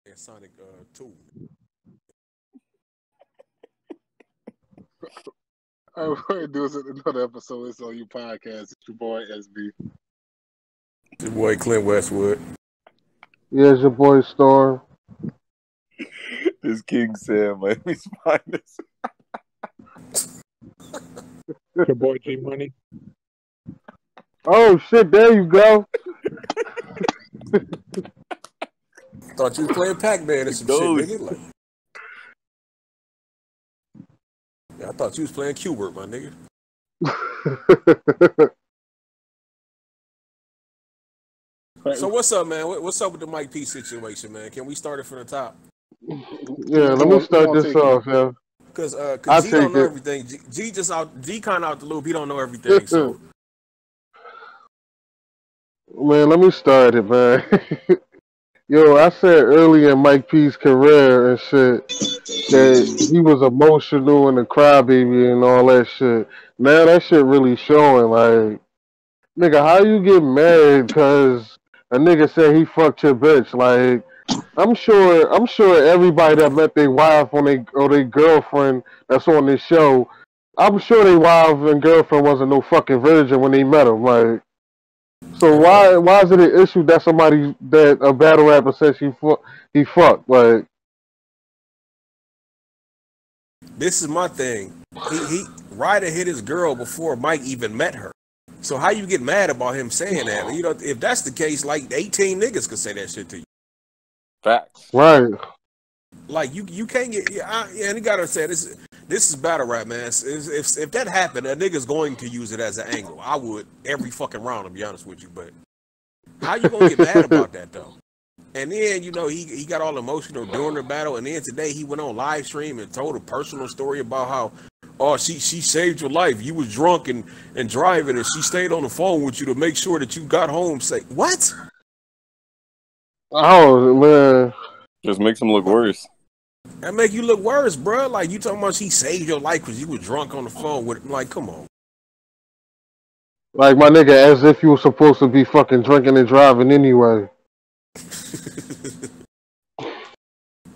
and Sonic 2. All right, we're doing another episode. It's on your podcast. It's your boy SB. Your boy Clint Westwood. Yeah, it's your boy Storm. This King Sam, Miami's finest. Your boy G Money. Oh shit! There you go. Thought you was playing Pac-Man or some shit, nigga. Like, yeah, I thought you was playing Q*bert, my nigga. So what's up, man? What's up with the Mike P situation, man? Can we start it from the top? Yeah, let me start this off, yeah. Because G don't know everything. G just out. G kind of out the loop. He don't know everything. So, man, let me start it, man. Yo, I said early in Mike P's career and shit that he was emotional and a crybaby and all that shit. Now that shit really showing. Like, nigga, how you get mad because a nigga said he fucked your bitch? Like, I'm sure everybody that met their wife or their girlfriend that's on this show, I'm sure their wife and girlfriend wasn't no fucking virgin when they met them. Like, so why is it an issue that somebody that a battle rapper says he fucked? Like, this is my thing. Ryder hit his girl before Mike even met her. So how you get mad about him saying that? You know, if that's the case, like 18 niggas could say that shit to you. Facts. Right. Like you can't get and you gotta say this is battle rap, man. If that happened, a nigga's going to use it as an angle. I would every fucking round, to be honest with you. But how you gonna get mad about that though? And then he got all emotional during the battle, and then today he went on live stream and told a personal story about how she saved your life. You was drunk and driving, and she stayed on the phone with you to make sure that you got home safe. What? Oh man, just makes him look worse. That make you look worse, bro. Like you talking about she saved your life because you were drunk on the phone with. Like, come on. Like my nigga, as if you were supposed to be fucking drinking and driving anyway.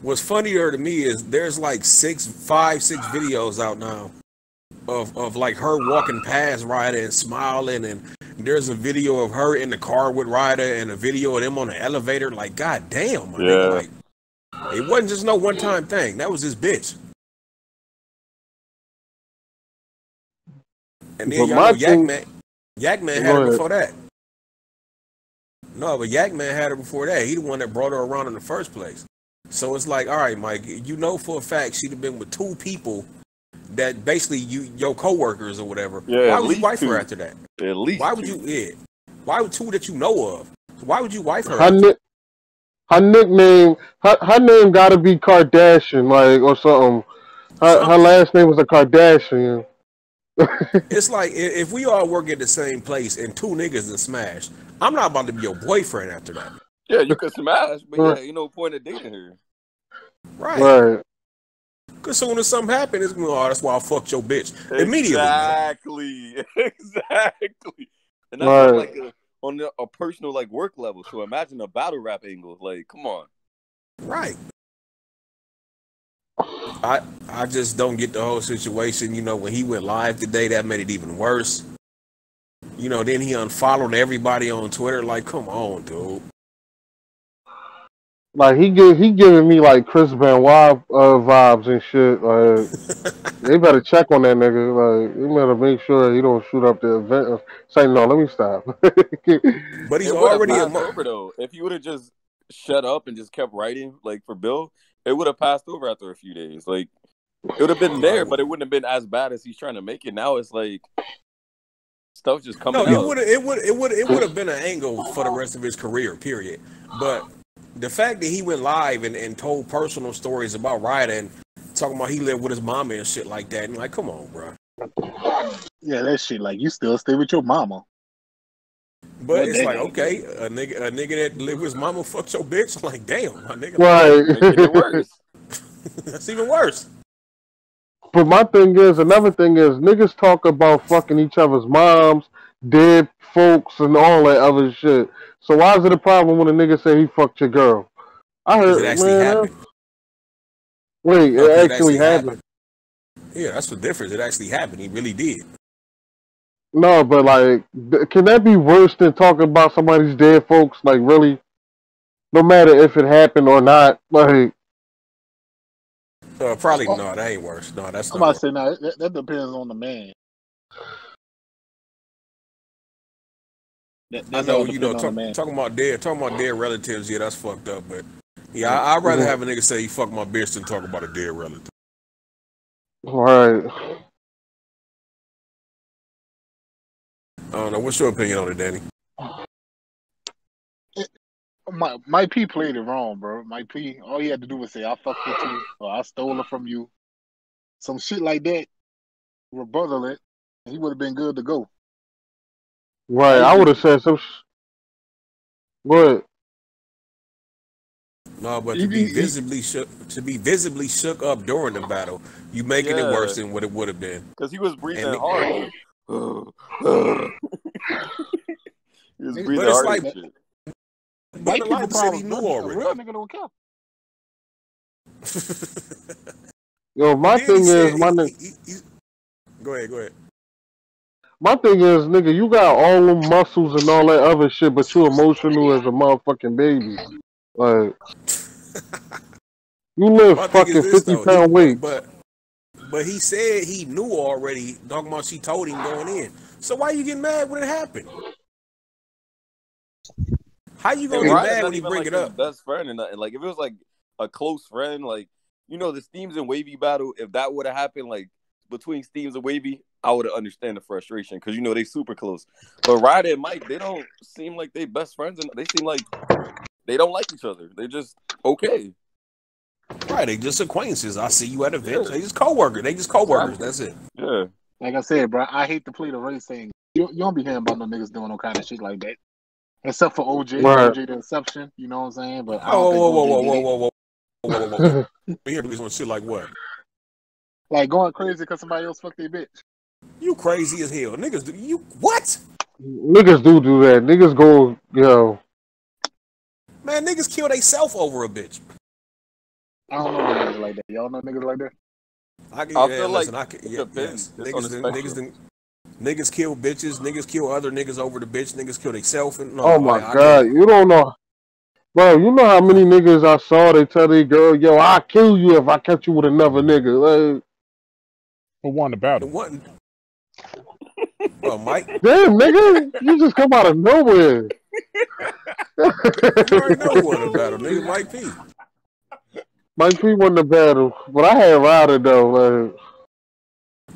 What's funnier to me is there's like 6 videos out now of like her walking past Ryder and smiling, and there's a video of her in the car with Ryder and a video of them on the elevator. Like, god damn, my nigga, like, it wasn't just no one-time thing. That was his bitch. And then Yak Man had her before that. No, but Yak Man had her before that. He the one that brought her around in the first place. So it's like, all right, Mike, you know for a fact she'd have been with 2 people that basically your co-workers or whatever. Yeah, why would you wife her after that? At least why would you? Yeah. Why would 2 that you know of? So why would you wife her? Her nickname, her name gotta be Kardashian, like, or something. Her last name was a Kardashian. It's like if we all work at the same place and 2 niggas and smash, I'm not about to be your boyfriend after that. Yeah, you could smash, but yeah, ain't no point in dating her. Right. Because soon as something happens, it's going, that's why I fucked your bitch. Immediately. Exactly. And that's like on a personal like work level. So imagine a battle rap angle. Like, come on. Right. I just don't get the whole situation. When he went live today, that made it even worse. Then he unfollowed everybody on Twitter. Like, come on, dude. Like he giving me like Chris Benoit vibes and shit. Like they better check on that nigga. Like they better make sure he don't shoot up the event. Say no, let me stop. But he's already over though. If you would have just shut up and just kept writing, like for Bill, it would have passed over after a few days. Like it would have been there, but it wouldn't have been as bad as he's trying to make it. Now it's like stuff just coming out. It would have been an angle for the rest of his career. Period. But the fact that he went live and told personal stories about Ryder and talking about he lived with his mama and shit like that, and like, come on, bro. Yeah, that shit. Like, you still stay with your mama. But it's like, okay, a nigga that lived with his mama fucked your bitch. Like, damn, my nigga. Right. Making it worse. That's even worse. But another thing is, niggas talk about fucking each other's moms, dead folks, and all that other shit. So why is it a problem when a nigga say he fucked your girl? I heard it actually man. happened. Wait, No, 'cause it actually happened. Yeah, that's the difference. It actually happened. He really did. No, but like, can that be worse than talking about somebody's dead folks? Like, really? No matter if it happened or not, like. Probably no. That ain't worse. No, that's I'm not. about to say now that depends on the man. I That's know all you know depends on the man. talking about dead relatives. Yeah, that's fucked up. But yeah, I'd rather have a nigga say you fuck my bitch than talk about a dead relative. Right. I don't know. What's your opinion on it, Danny? Mike P played it wrong, bro. Mike P, all he had to do was say, I fucked with you, or I stole her from you. Some shit like that, rebuttal it, and he would have been good to go. Right. I would have said some. What? No, but to be visibly shook up during the battle, you making it worse than what it would have been. Because he was breathing hard. He was breathing it's hard. like, and shit. But Elijah said he knew already. Real nigga don't care. Yo, my thing is, my nigga. Go ahead. My thing is, nigga, you got all them muscles and all that other shit, but you emotional as a motherfucking baby. Like, you live fucking 50-pound weight. But he said he knew already. Talking about she told him going in. So why you getting mad when it happened? How you gonna get mad when he bring it up? Best friend and nothing. Like if it was like a close friend, like you know the Steams and Wavy battle. If that would have happened, like between Steams and Wavy, I would have understand the frustration because you know they super close. But Ryder and Mike, they don't seem like they best friends, and they seem like they don't like each other. They're just okay. Right, they just acquaintances. I see you at events. Yeah. They just co-workers. That's it. Yeah. Like I said, bro, I hate to play the race thing. You don't be hearing about no niggas doing no kind of shit like that. Except for OJ. Right. OJ the exception, you know what I'm saying? But I don't whoa. We hear niggas on shit like what? Like going crazy because somebody else fucked their bitch. You crazy as hell. Niggas do you what? Niggas do that. Niggas go, yo. Man, niggas kill they self over a bitch. I don't know niggas like that. Y'all know niggas like that? I feel like niggas kill bitches. Niggas kill other niggas over the bitch. Niggas kill themselves. Oh my god, you don't know, bro. You know how many niggas I saw? They tell their girl, "Yo, I'll kill you if I catch you with another nigga." Like, who won the battle? Oh, Mike. Damn, nigga, you just come out of nowhere. You already know who won the battle, nigga. Mike P. Mike P won the battle, but I had Ryder though. Like,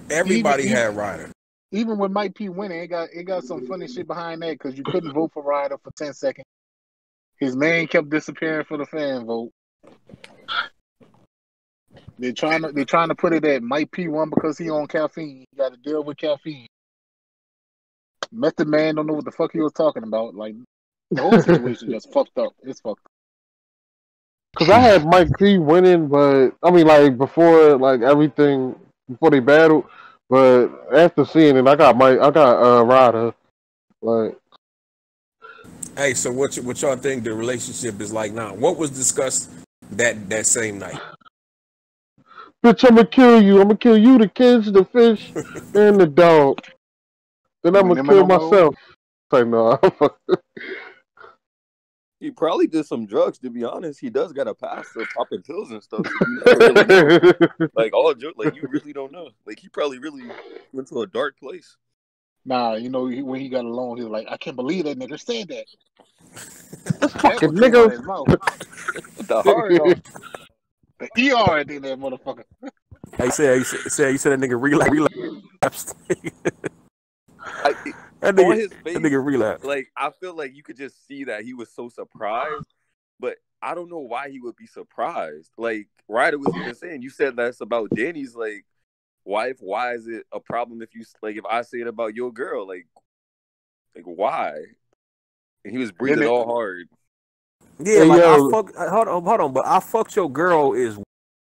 everybody had Ryder. Even when Mike P winning, it got some funny shit behind that because you couldn't vote for Ryder for 10 seconds. His name kept disappearing for the fan vote. They're trying to put it that Mike P won because he on caffeine. He got to deal with caffeine. Method Man don't know what the fuck he was talking about. Like the whole situation just fucked up. It's fucked up. Cause I had Mike P winning, but I mean, like before, like everything before they battled. But after seeing it, I got Ryder. Like, hey, so what y'all think the relationship is like now? What was discussed that same night? Bitch, I'm gonna kill you. I'm gonna kill you, the kids, the fish, and the dog. Then I'm gonna kill myself. Like, no. He probably did some drugs, to be honest. He does got a pass for popping pills and stuff. So you never really know. Like, all joke, like, you really don't know. Like, he probably really went to a dark place. Nah, you know, when he got alone, he was like, I can't believe that nigga said that. Fucking nigga. The hard. The ER at the end of that motherfucker. He said that nigga relapsed. That nigga relapsed. Like, I feel like you could just see that he was so surprised, but I don't know why he would be surprised. Like, Ryder was even saying, you said that's about Danny's, like, wife. Why is it a problem if I say it about your girl? Like why? And he was breathing all hard. Yeah, like, hold on, but I fucked your girl is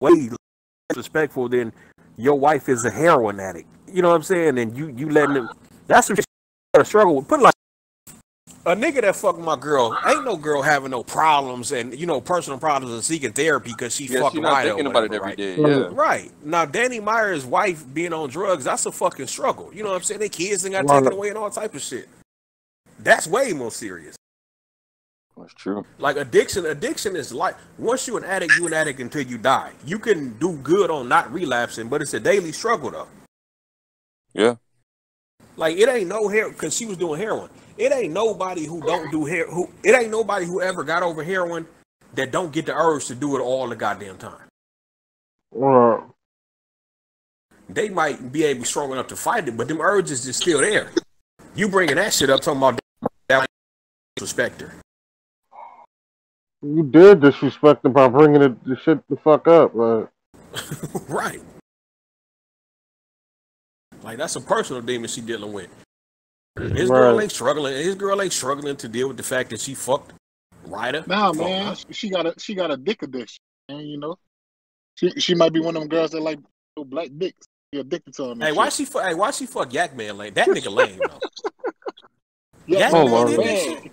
way less respectful than your wife is a heroin addict. You know what I'm saying? And you letting him. That's what you gotta struggle with. Put it like A nigga that fucked my girl, ain't no girl having no problems and personal problems and seeking therapy because she Yeah, fucked she's not Ryder thinking or about whatever, it every right? day. Yeah. Right. Now, Danny Meyer's wife being on drugs, that's a fucking struggle. You know what I'm saying? Their kids done got Right. taken away and all type of shit. That's way more serious. That's true. Like addiction is like, once you're an addict until you die. You can do good on not relapsing, but it's a daily struggle though. Yeah. Like it ain't no hair because she was doing heroin. It ain't nobody who don't do hair it ain't nobody who ever got over heroin that don't get the urge to do it all the goddamn time. Right. They might be able strong enough to fight it, but them urges is still there. You bringing that shit up talking about that disrespect her. You did disrespect him by bringing the shit the fuck up, like. Right. Like that's a personal demon she dealing with. His girl ain't struggling. His girl ain't struggling to deal with the fact that she fucked Ryder. Nah, man, she got a dick addiction, and she might be one of them girls that like black dicks. She addicted to them. Hey, why she fuck Yak Man lame? That nigga lame though. Yeah, Yak man, did that shit?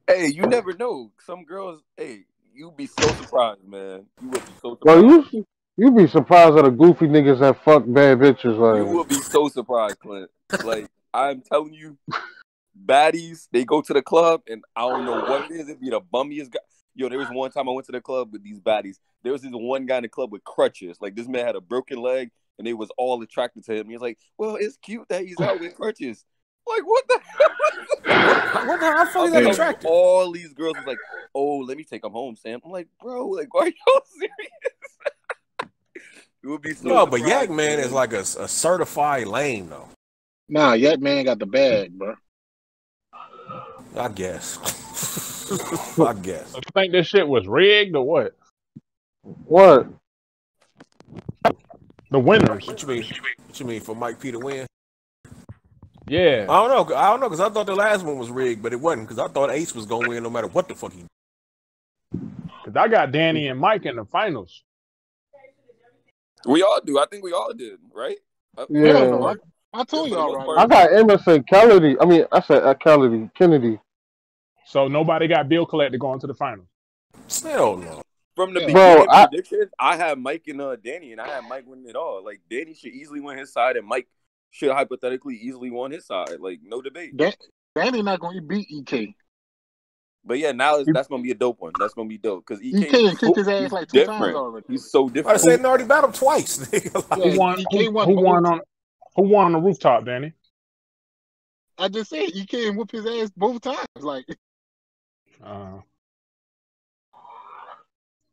Hey, you never know. Some girls, hey, you be so surprised, man. You would be so surprised. Well, you be surprised at the goofy niggas that fuck bad bitches. Like You would be so surprised, Clint. Like, I'm telling you, baddies, they go to the club, and I don't know what it is. It be the bummiest guy. Yo, there was one time I went to the club with these baddies. There was this one guy in the club with crutches. Like, this man had a broken leg, and they was all attracted to him. He was like, well, it's cute that he's out with crutches. Like, what the hell? What the hell? I feel that attractive. All these girls was like, oh, let me take him home, Sam. I'm like, bro, like, why are y'all serious? It would be so No, but surprised, Yak Man is like a certified lame though. Nah, Yak Man got the bag, bro. I guess. I guess. You think this shit was rigged or what? what? The winners. What you mean for Mike P to win? Yeah. I don't know because I thought the last one was rigged, but it wasn't because I thought Ace was gonna win no matter what the fuck he. Because I got Danny and Mike in the finals. We all do. I think we all did, right? Yeah. Hell no, I told you all right. I got Emerson Kennedy. I mean, I said Kennedy. So nobody got bill collected going to the finals. Hell no. From the Yeah. beginning Bro, of predictions, I had Mike and Danny, and I had Mike winning it all. Like, Danny should easily win his side, and Mike should hypothetically easily win his side. Like, no debate. Danny not going to beat EK. But yeah, now that's going to be a dope one. That's going to be dope. Because EK kicked his ass like 2 times already. He's so I different. said already battled twice. Nigga. Like, Who won on the rooftop, Danny? I just said EK whooped his ass both times. Like,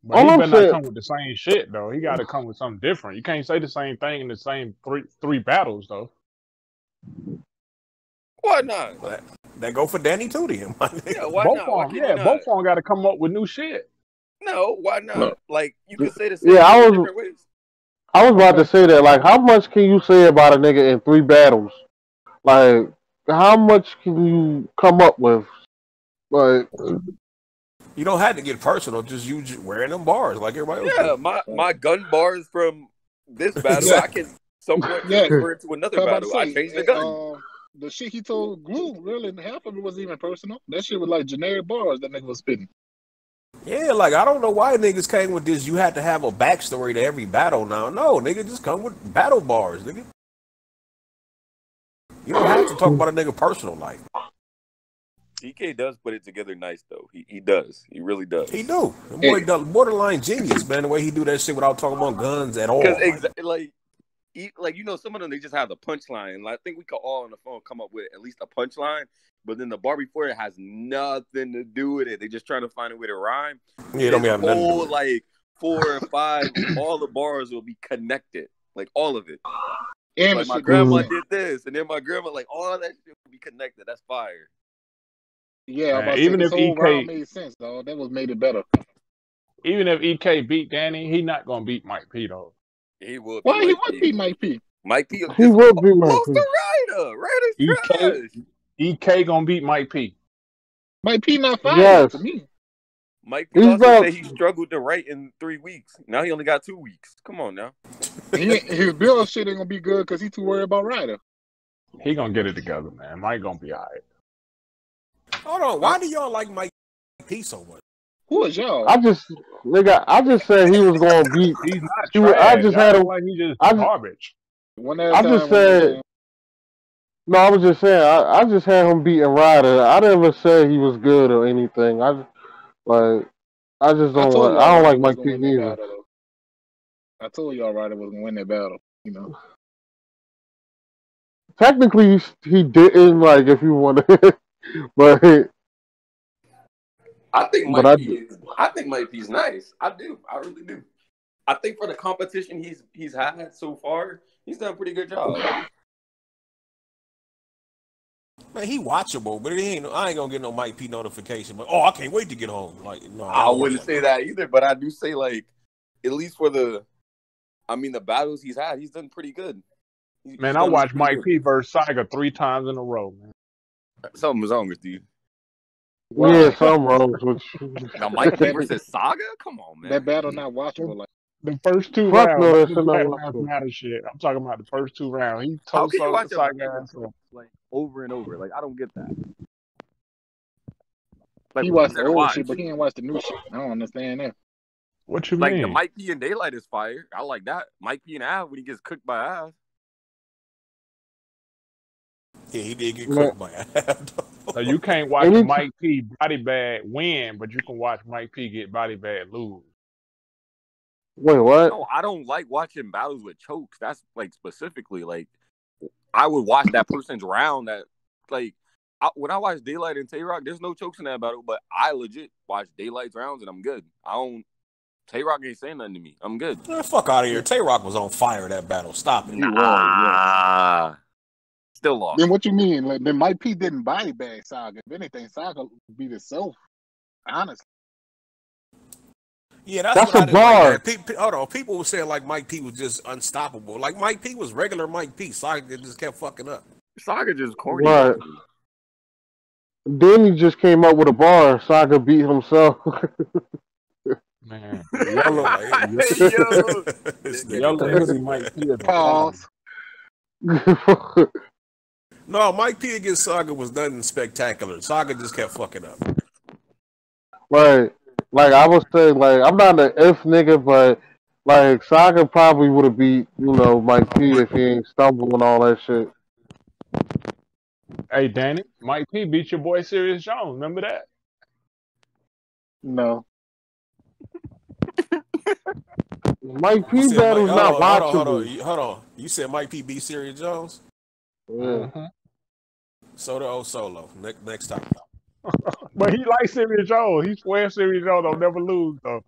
but he better not come with the same shit though. He got to come with something different. You can't say the same thing in the same three battles though. Why not? That go for Danny too to him. Yeah, why both not? of them, both of them got to come up with new shit. No, why not? No. Like, you can say the same Yeah, thing in different ways. I was about to say that. Like, how much can you say about a nigga in 3 battles? Like, how much can you come up with? Like, You don't have to get personal. Just you wearing them bars like everybody else. Yeah, my gun bars from this battle, Yeah. I can somewhat Yeah. transfer it to another I'm about battle. to I say, changed the gun. The shit he told Glue, really, half of it wasn't even personal. That shit was like generic bars that nigga was spitting. Yeah, like I don't know why niggas came with this. You had to have a backstory to every battle now. No, nigga, just come with battle bars, nigga. You don't have to talk about a nigga personal life. DK does put it together nice though. He does. He really does. He do. The boy borderline genius, man. The way he do that shit without talking about guns at all. Because some of them they just have the punchline. Like, I think we could all on the phone come up with at least a punchline, but then the bar before it has nothing to do with it. They just trying to find a way to rhyme. Yeah, don't be having nothing to do whole with it. like 4 or 5, all the bars will be connected, like all of it. And Like the my shit grandma was- did this, and then my grandma, like all that shit will be connected. That's fire. Yeah, Man, about even this if whole EK round made sense, dog. That was made it better. Even if EK beat Danny, he not gonna beat Mike P though. He will. Why he Mike would P. beat Mike P? Mike P. he would be my Lost to Ryder. Ryder's trash. EK gonna beat Mike P. Mike P not fired Yes. to me. Mike P. He's also about- said he struggled to write in 3 weeks. Now he only got 2 weeks. Come on now. His bill shit ain't gonna be good because he too worried about Ryder. He gonna get it together, man. Mike gonna be all right. Hold on, why do y'all like Mike P so much? Who is y'all? I just said he was gonna beat. He's not He was, trash. I just I had feel him. like he just I just- garbage. One at a I time, just one at a said. time. No, I was just saying. I just had him beating Ryder. I never said he was good or anything. I just I don't. told y'all I don't Ryder like was Mike gonna P win that neither. battle. Though. I told y'all Ryder was gonna win that battle. You know. Technically, he didn't. Like, if you want to, but I think But I think Mike P's nice. I do. I really do. I think for the competition he's had so far, he's done a pretty good job. Man, he watchable, but I ain't gonna get no Mike P notification. But I can't wait to get home. Like, no, I wouldn't say that either, but I do say like at least for the battles he's had, he's done pretty good. Man, I watched Mike P versus Saga 3 times in a row, man. Something was wrong with you. yeah, something wrong with you. Now Mike P versus Saga? Come on, man. That battle not watchable. Like The first 2 Fuck rounds, no, that the shit not Black watchable. Lives Matter shit. I'm talking about the first 2 rounds. He How told can you watch a Saga battle ass up. like over and over? Like I don't get that. he watched the old shit, but he didn't watch the new shit. I don't understand that. What you like mean? the Mike P and Daylight is fire. I like that. Mike P and Av when he gets cooked by Av. Yeah, he did get cooked by Av. So you can't watch Mike P body bag win, but you can watch Mike P get body bag lose. Wait, what? No, I don't like watching battles with chokes. That's like specifically like I would watch that person's round that like when I watch Daylight and Tay Rock, there's no chokes in that battle, but I legit watch Daylight's rounds and I'm good. Tay Rock ain't saying nothing to me. I'm good. Man, fuck out of here. Tay Rock was on fire that battle. Stop it. Nah. Still lost. Then what you mean? Like, then Mike P didn't body bag Saga. If anything, Saga beat itself. Honestly. Yeah, that's That's what a I didn't bar. like. Hold on. People were saying like Mike P was just unstoppable. Like Mike P was regular Mike P. Saga just kept fucking up. Saga just corny. Right. Then he just came up with a bar. Saga beat himself. Man, Yellow. Yellow Mike P. Pause. No, Mike P against Saga was nothing spectacular. Saga just kept fucking up. Right. Like, I would say, like, I'm not an if nigga, but, like, Saga probably would have beat, Mike P if he ain't stumbled and all that shit. Hey, Danny, Mike P beat your boy Serious Jones. Remember that? No. Mike P battle's not watchable. Hold on. You said Mike P beat Serious Jones? Yeah. Soda Solo. Next time. But he likes Serious Jones. He swears Serious Jones don't never lose, though.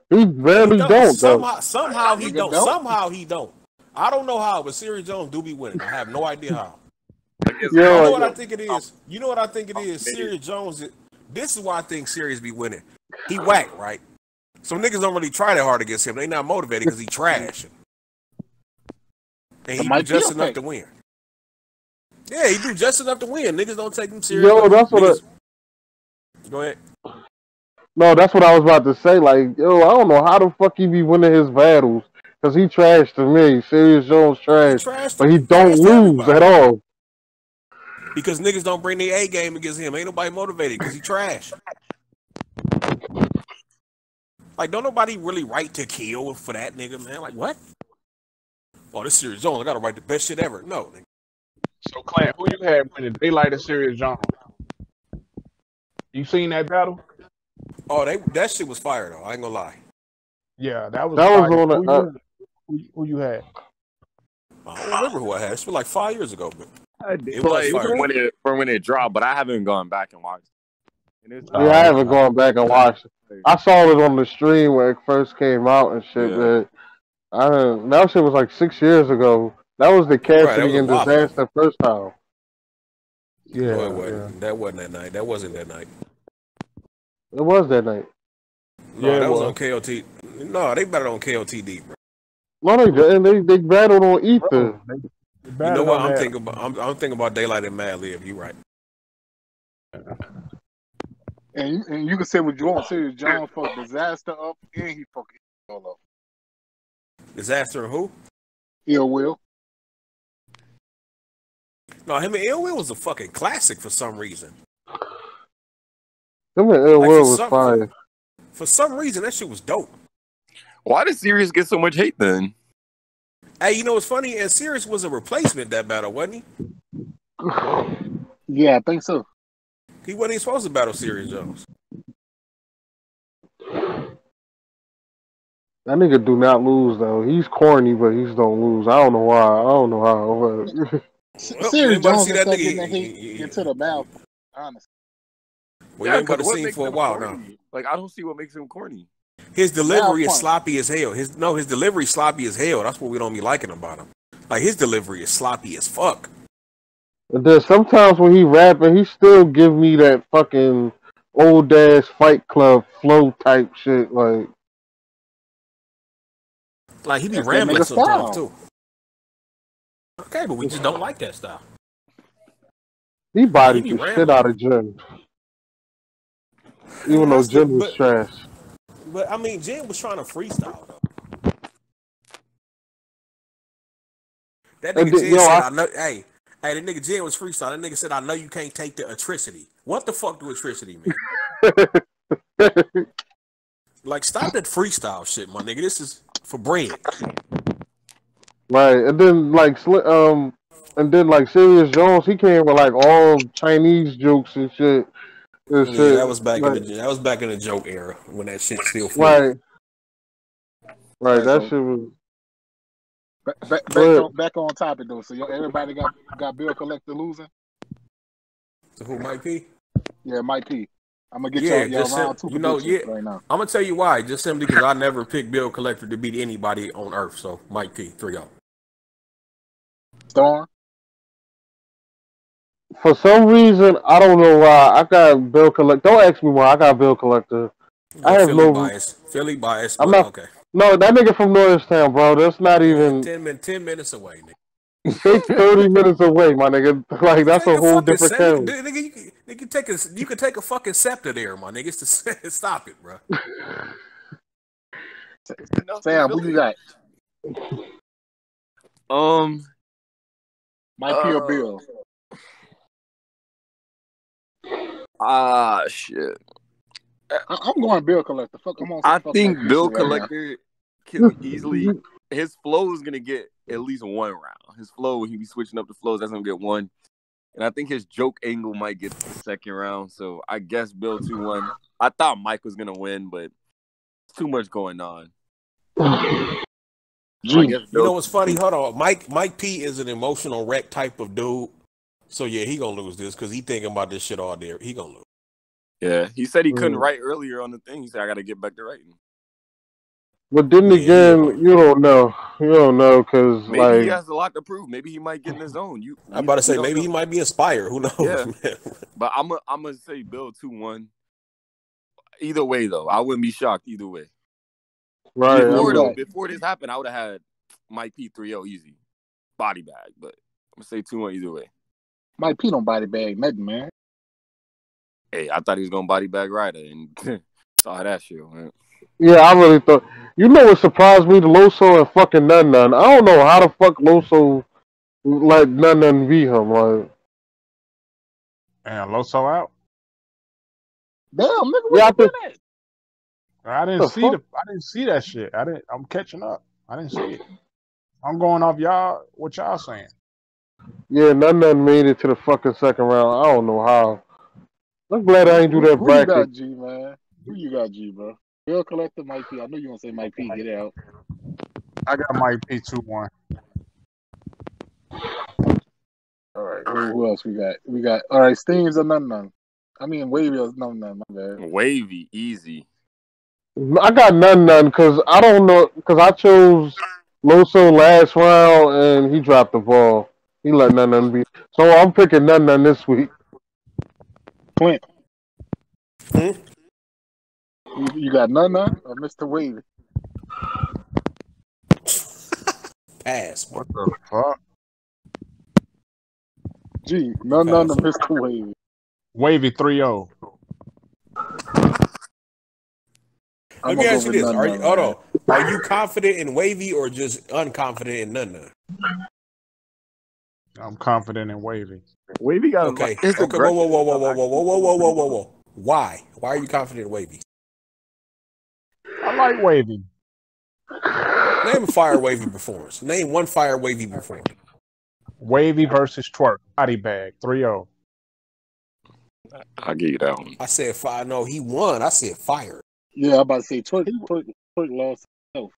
He barely don't, though. Somehow he don't. Somehow he don't. I don't know how, but Serious Jones do be winning. I have no idea how. You know what I think it is? You know what I think it is? Serious Jones. This is why I think Serious be winning. He whack, right? So niggas don't really try that hard against him. They not motivated because he trash. And he do just enough to win. Yeah, he do just enough to win. Niggas don't take him serious. Yo, that's what. Go ahead. No, that's what I was about to say. Like, I don't know how the fuck he be winning his battles because he trash to me. Serious Jones trash, but he don't lose at all. Because niggas don't bring their A game against him. Ain't nobody motivated because he trash. Like, don't nobody really right to kill for that nigga, man. Like, what? Oh, this Serious Jones, I gotta write the best shit ever. No, nigga. So, Clint, who you had winning Daylight and Serious Jones? You seen that battle? Oh, that shit was fire though. I ain't gonna lie. Yeah, that was on who you had? I don't remember who I had. It's been like 5 years ago, but it was like when it dropped, but I haven't gone back and watched it. I haven't gone back and watched it. I saw it on the stream when it first came out and shit, but that shit was like 6 years ago. That was the Cassidy and Disaster first time. Yeah, no, it wasn't. That wasn't that night. That wasn't that night. It was that night. No, that was on KOT. No, they battled on KOTD, bro. No, they didn't. They battled on Ether. You know what? I'm thinking about Daylight and Mad Lib. You right. And you can say what you want. Serious Jones fucked Disaster up, and he fucking all up. Disaster and who? Ill Will. No, him and Ill Will was a fucking classic for some reason. Him and Ill Like, Will was fire. For some reason, that shit was dope. Why did Sirius get so much hate then? Hey, you know what's funny? And Sirius was a replacement that battle, wasn't he? Yeah, I think so. He wasn't even supposed to battle Sirius Jones. That nigga do not lose though. He's corny, but he don't lose. I don't know why. I don't know how. But... Sirius anybody Jones see is that getting nigga? the hate into the mouth. Honestly, We ain't about to what see him makes for a him while corny? now. Like, I don't see what makes him corny. His delivery is Malfunction. sloppy as hell. His delivery is sloppy as hell. That's what we don't be liking about him. Like, his delivery is sloppy as fuck. And then sometimes when he rapping, he still give me that fucking old ass Fight Club flow type shit. Like, he be That's that rambling nigga sometimes, style. too. Okay, but we just don't like that style. He bodied He the be shit rambling. out of Jim. Even though Jim was trash. But, I mean, Jim was trying to freestyle, though. That And nigga then, Jim yo, said, I- I know, hey, that nigga Jim was freestyle. That nigga said, I know you can't take the electricity. What the fuck do electricity mean? Like, stop that freestyle shit, my nigga. This is for bread. Right, and then like Sirius Jones, he came with like all Chinese jokes and shit. Yeah, that was back like, in the joke era when that shit still flew. right, Right, that so- shit was. back on topic though. So everybody got Bill Collector losing. So who might be? Yeah, Mike P. I'm gonna get Yeah, y'all just round two you know, predictions yeah. right now. I'm gonna tell you why. Just simply because I never picked Bill Collector to beat anybody on Earth. So Mike P, 3-0. Storm. For some reason, I don't know why I got Bill Collector. Don't ask me why I got Bill Collector. I have Philly no bias. Philly bias. I'm But not- okay. No, that nigga from Norristown, bro. That's not even 10 minutes away, nigga. take 30 minutes away, my nigga. Like that's Take a whole fucking different scepter. count. Nigga, you can take a fucking scepter there, my nigga. It's to stop it, bro. Sam, who you got? Mike P or Bill? Shit. I'm going Bill Collector. Fuck, I'm on. I fuck think Mike P Bill shit right now. Collector can easily. His flow is gonna get at least one round. His flow, when he be switching up the flows, that's gonna get one. And I think his joke angle might get the second round. So I guess Bill 2-1. I thought Mike was gonna win, but too much going on. I G. guess You know Bill, what's funny? Hold on. Mike P is an emotional wreck type of dude. So yeah, he gonna lose this because he thinking about this shit all day. He gonna lose. yeah, he said he couldn't write earlier on the thing. He said I got to get back to writing. But then Yeah, again, you don't know. You don't know because Maybe like he has a lot to prove. Maybe he might get in his zone. I'm about to say don't maybe know. he might be inspired. Who knows? Yeah. But I'm gonna say Bill 2-1. Either way, though, I wouldn't be shocked either way. right. Before this happened, I would have had Mike P 3-0 easy, body bag. But I'm gonna say 2-1 either way. Mike P don't body bag nothing, man. Hey, I thought he was gonna body bag Ryder and saw that shit, man. Yeah, I really thought. You know what surprised me? The Loso and fucking Nun Nun. I don't know how the fuck Loso let Nun Nun beat him. Like, And Loso out. Damn, nigga, Yeah, what I you think- been at? I didn't The see fuck? I didn't see that shit. I'm catching up. I didn't see it. I'm going off y'all. What y'all saying? yeah, Nun Nun made it to the fucking second round. I don't know how. I'm glad I ain't do that Who you bracket. got, G, man? Who you got, G, bro? Bill Collector, Mike P. I know you gonna say Mike P. Get out. I got Mike P 2-1. All right. Who else we got? We got. All right. Steams or none. I mean, Wavy or none. My bad. Wavy, easy. I got Nun because I don't know because I chose Loso last round and he dropped the ball. He let Nun beat. So I'm picking Nun this week. Clint. Hmm? You got none or Mr. Wavy? Pass, bro. What the fuck? G, none or Mr. Wavy. Wavy 3-0. Let me ask you this: Are you confident in Wavy or just unconfident in Nunna? I'm confident in Wavy. Wavy got Okay. his Okay. Whoa. Why? Why are you confident in Wavy? I like Wavy. Name a fire Wavy performance. Name one fire Wavy performance. Wavy versus Twerk. Body bag. 3-0. I'll give you that one. I said fire. No, he won. I said fire. Yeah, I'm about to say Twerk lost himself.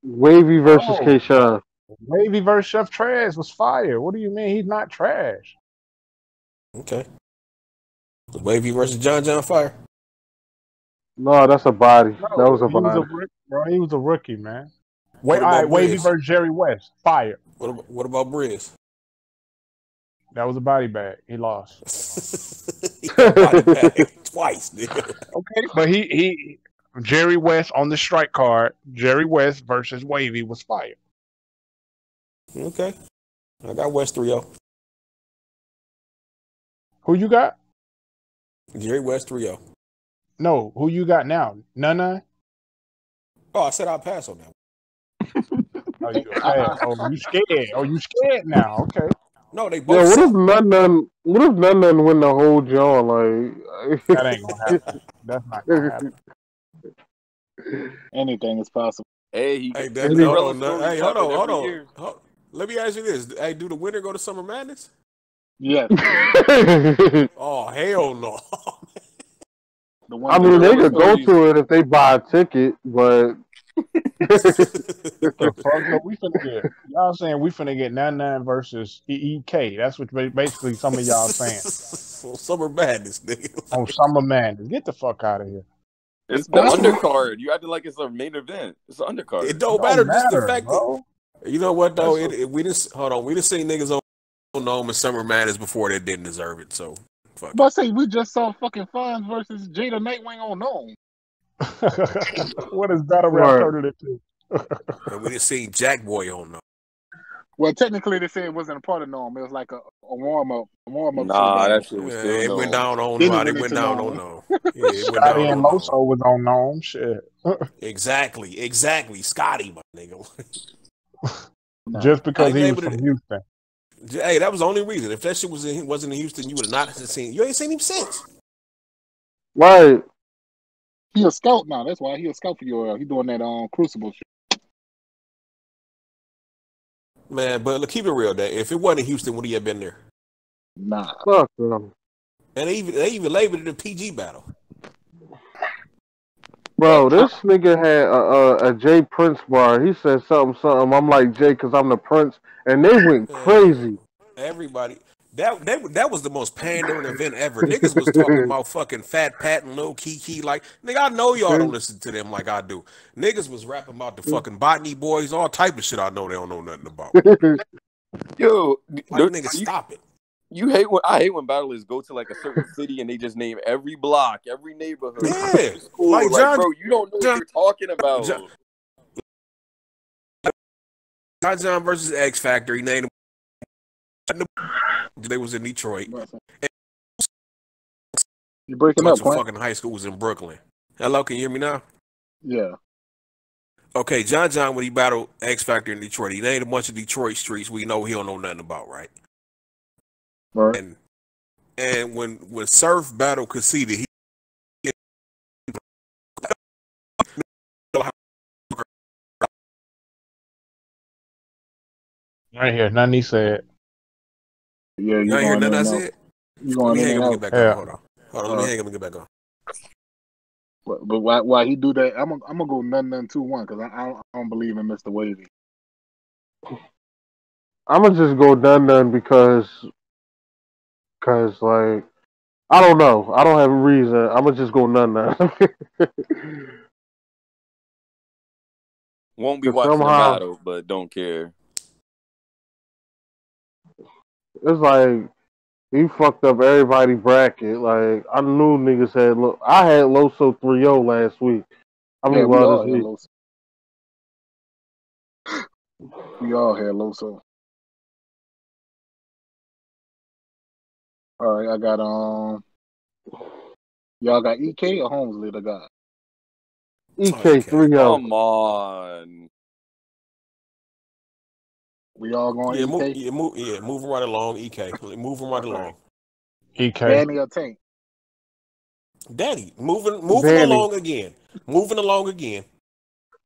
Wavy versus Oh. K-Shine. Wavy versus Chef Trash was fire. What do you mean he's not trash? Okay. Wavy versus John Fire. No, that's a body. No, That was a he was body. he was a rookie, man. What All about right, Wavy Briz? versus Jerry West. Fire. What about Briz? That was a body bag. He lost. He got body bag twice, nigga. Okay, but he Jerry West on the strike card. Jerry West versus Wavy was fire. Okay. I got West 3-0. Who you got? Jerry West 3-0. No, who you got now? None. Oh, I said I'll pass on that. Oh, you okay. Oh, you scared? Oh, you scared now? Okay. No, they Yeah, both. what suck. if none win the whole joint? Like That ain't gonna happen. That's not gonna happen. Anything is possible. Hey, he Hey, gets hold Cinderella on. stories Hey, hold happen on. every year. Let me ask you this. Hey, do the winner go to Summer Madness? Yes. Oh, hell no. The one I mean, they Cinderella could go stories- to it if they buy a ticket, but The fuck? No, we finna get y'all saying we finna get 99 versus EEK. That's what basically some of y'all saying So Summer Madness, nigga. on Summer Madness. Get the fuck out of here. It's the That's- undercard. You acting like it's a main event. It's an undercard. It don't Don't matter. Just the matter, fact bro. that you know what though. That's We just hold on. We just seen niggas on Gnome and Summer Madness before that didn't deserve it. So fuck. But I say we just saw fucking Fonz versus Jada Nightwing on Gnome. What is battle rap Right. turned it into? And we just seen Jack Boy on Gnome. Well, technically they said it wasn't a part of Gnome. It was like a warm up. Nah, that shit was Yeah, still it no. went down on Then it no. It went went into down Gnome. on no. Yeah, it went down Scotty and on Loso no. was on Gnome. Shit. Exactly. Scotty, my nigga. Just because I he ain't was able from to- Houston. Hey, that was the only reason. If that shit wasn't in Houston, you would have not seen. You ain't seen him since. right. He a scout now. That's why he a scout for your. He doing that Crucible shit. Man, but look, keep it real. That if it wasn't in Houston, would he have been there? Nah. Fuck them. And they even labeled it a PG battle. Bro, this nigga had a Jay Prince bar. He said something. I'm like Jay because I'm the Prince, and they went crazy. Everybody. That was the most pandering event ever. Niggas was talking about fucking Fat Pat and Lil Kiki. Like, nigga, I know y'all don't listen to them like I do. Niggas was rapping about the fucking Botany Boys, all type of shit I know they don't know nothing about. Yo, Like, dude, nigga, stop it. I hate when battlers go to like a certain city and they just name every block, every neighborhood. Yeah. every school. Like John- bro, you don't know what you're talking about. John versus X Factor. He named them. They was in Detroit. You breaking Bunch up, of Quint? fucking high schools in Brooklyn. Hello, can you hear me now? Yeah. Okay, John, when he battled X Factor in Detroit, he named a bunch of Detroit streets we know he don't know nothing about, right? Right. And when Surf battled Conceited, he Right here, nothing he said. Yeah. you ain't hear nothing I said. You Let going me in hang and up out. and get back Yeah. on. Hold on. Let me hang up and get back on. But why he do that? I'm gonna go none 2-1 because I don't believe in Mr. Wavy. I'm gonna just go done because like I don't know. I don't have a reason. I'm gonna just go none. Won't be But watching somehow- the battle, but don't care. It's like he fucked up everybody bracket. Like I knew niggas had. I had Loso 3-0 last week. I mean, Yeah, we all this had week. Loso. We all had Loso. All right, I got y'all got EK or Holmesley? I got. EK 3-0. Come on. We all going EK. Move right along, EK. Move him right along. EK. Danny or Tank? Danny, moving Danny. along again. Moving along again.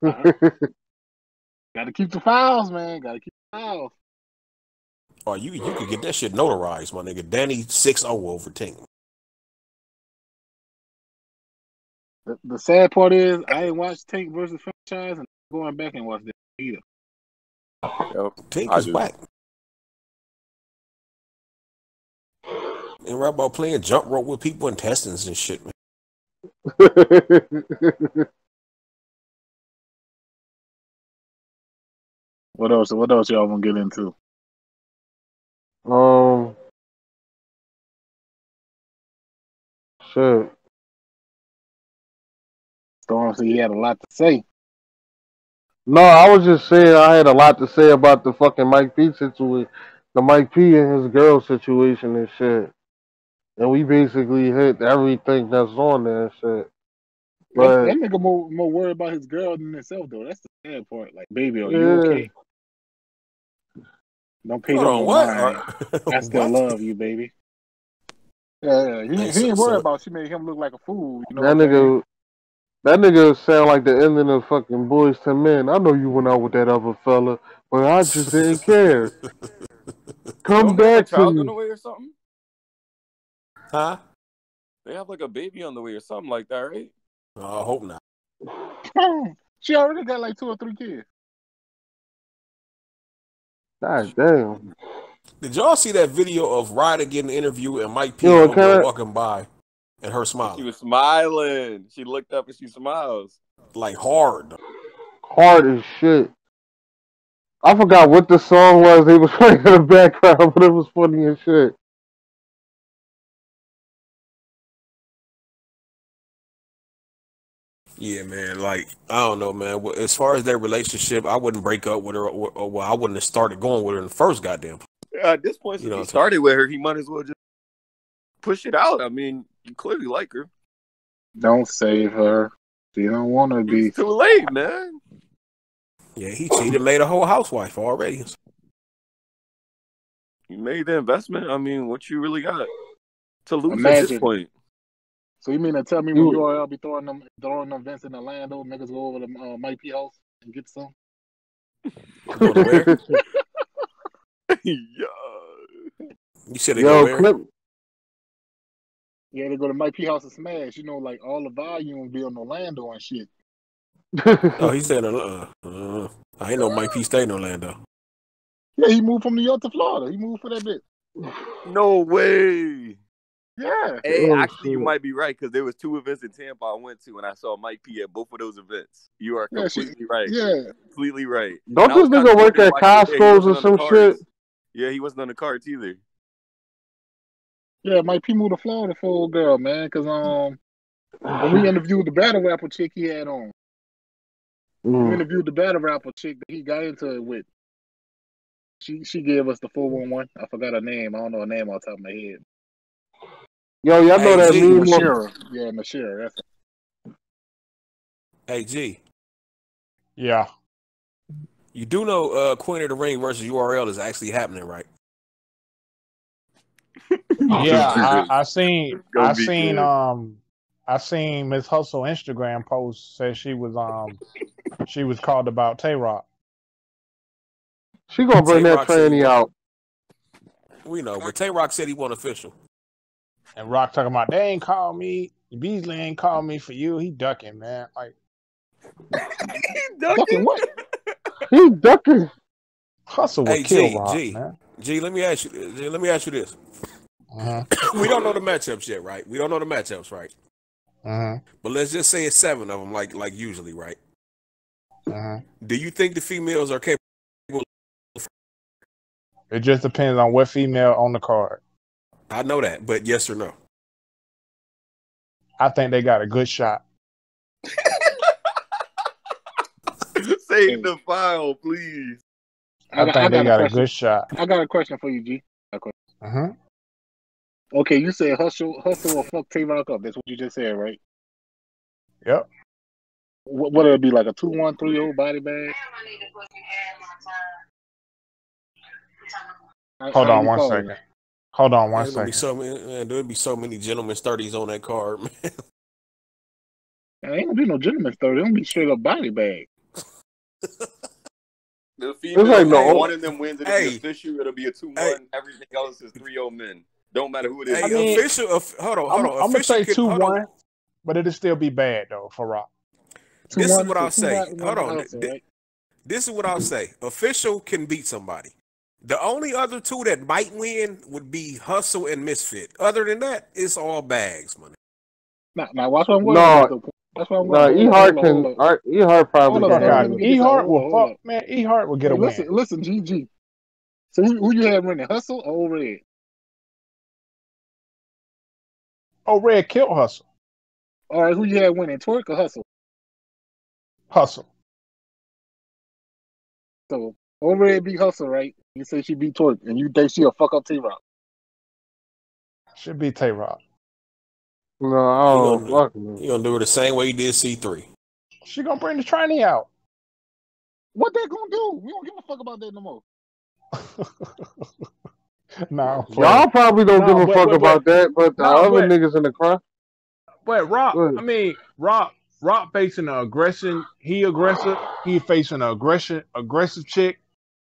Gotta keep the files, man. Gotta keep the files. Oh, you could get that shit notarized, my nigga. Danny 6-0 over Ting. The sad part is I ain't watched Tank versus Franchise and I'm going back and watch that either. Yep. Ting I is do. whack. And right about playing jump rope with people intestines and shit, man. What else y'all gonna get into? Shit. Storm said he had a lot to say. No, I was just saying I had a lot to say about the fucking Mike P situation, the Mike P and his girl situation and shit. And we basically hit everything that's on there and shit. But That nigga more worried about his girl than himself though. That's the sad part. Like, baby, are you yeah, okay? Don't pay Hold them on, no what? mind. I still What? love you, baby. Yeah, he ain't worried about she made him look like a fool. You know that nigga sound like the ending of fucking Boys to Men. I know you went out with that other fella, but I just didn't care. Come Don't they have a back to child on the me. way or something? Huh? They have like a baby on the way or something like that, right? I hope not. She already got like 2 or 3 kids. God damn. Did y'all see that video of Ryder getting an interview and Mike P Yo, walking by and her She smiling? was smiling. She looked up and she smiles. Like hard. Hard as shit. I forgot what the song was they was playing in the background, but it was funny as shit. Yeah, man. Like, I don't know, man. As far as their relationship, I wouldn't break up with her, or well, I wouldn't have started going with her in the first goddamn. At this point, since he started with her, he might as well just push it out. I mean, you clearly like her. Don't save her. She don't want to be. It's too late, man. Yeah, he cheated, made a whole housewife already. You made the investment. I mean, what you really got to lose at Imagine. this point? So you mean to tell me when URL be throwing them vents in Orlando, niggas go over to Mike P house and get some? Go to where? Yeah. You said they go where? Clip. Yeah, they go to Mike P house and smash. You know, like all the volume be on Orlando and shit. Oh, he said, I ain't know Mike P stayed in Orlando. Yeah, he moved from New York to Florida. He moved for that bit. No way. Yeah. Hey, actually, you might be right because there was 2 events in Tampa I went to, and I saw Mike P at both of those events. You are completely right. Yeah, completely right. Don't this nigga work at Costco's or some shit? Yeah, he wasn't on the cards either. Yeah, Mike P moved to Florida for old girl, man. Because when we interviewed the battle rapper chick he had on, we interviewed the battle rapper chick that he got into it with. She gave us the 411. I forgot her name. I don't know her name off the top of my head. Yo, y'all know that meme? Nashira. Yeah, Nashira. That's it. Hey, G. Yeah. You do know Queen of the Ring versus URL is actually happening, right? Yeah, I seen Miss Hustle Instagram post said she was called about Tay-Rock. She gonna bring that tranny out. We know, but Tay-Rock said he wasn't official. And Rock talking about they ain't called me. Beasley ain't called me for you. He ducking, man. Like ducking what? He ducking. Hustle would kill Rock, man. G, let me ask you this. We don't know the matchups yet, right? We don't know the matchups, right? But let's just say it's 7 of them, like usually, right? Do you think the females are capable? It just depends on what female on the card. I know that, but yes or no? I think they got a good shot. Save the file, please. I think they got a good shot. I got a question for you, G. Okay, you said Hustle will fuck Tay-Rock up. That's what you just said, right? Yep. What would it be, like a 2-1, 3-0 body bag? Hold on one second. Hold on one There's gonna be second. so many. Man, there'll be so many gentlemen's 30s on that card, man. There ain't gonna be no gentleman's 30. It's gonna be straight up body bag. The It's female, like if no. one of them wins, it'll be Hey. official. It'll be a 2-1. Hey. Everything else is 3-0 men. Don't matter who it is. Hey, I mean, official. Hold on. I'm gonna Official say can, 2-1, but it'll still be bad though for Rock. This is 2-1, what I'll say. 2-1 Hold on. also, right? This is what I'll say. Official can beat somebody. The only other two that might win would be Hustle and Misfit. Other than that, it's all bags, man. Now watch what I'm going No, with. That's what I'm no, going. E-Hart can. E-Hart probably Hold Fuck up, can let out me of handle get it. this E-Hart out. will Hold fuck, up. man. E-Hart will get Hey, a win. listen, GG. So who you have winning, Hustle or Red? Oh, Red killed Hustle. All right, who you have winning, Twerk or Hustle? Hustle. So Red beat Hustle, right? You say she beat Twerk, and you think she'll fuck up T-Rock. Should be Tay-Rock. No, I don't. Fuck me. He gonna do it the same way he did C3. She gonna bring the tranny out. What they gonna do? We don't give a fuck about that no more. No, Y'all probably don't No, give a but- fuck but- about that, but the no, other but- niggas in the crowd. but Rock. Good. I mean, Rock facing an aggression. He aggressive. He facing an aggressive chick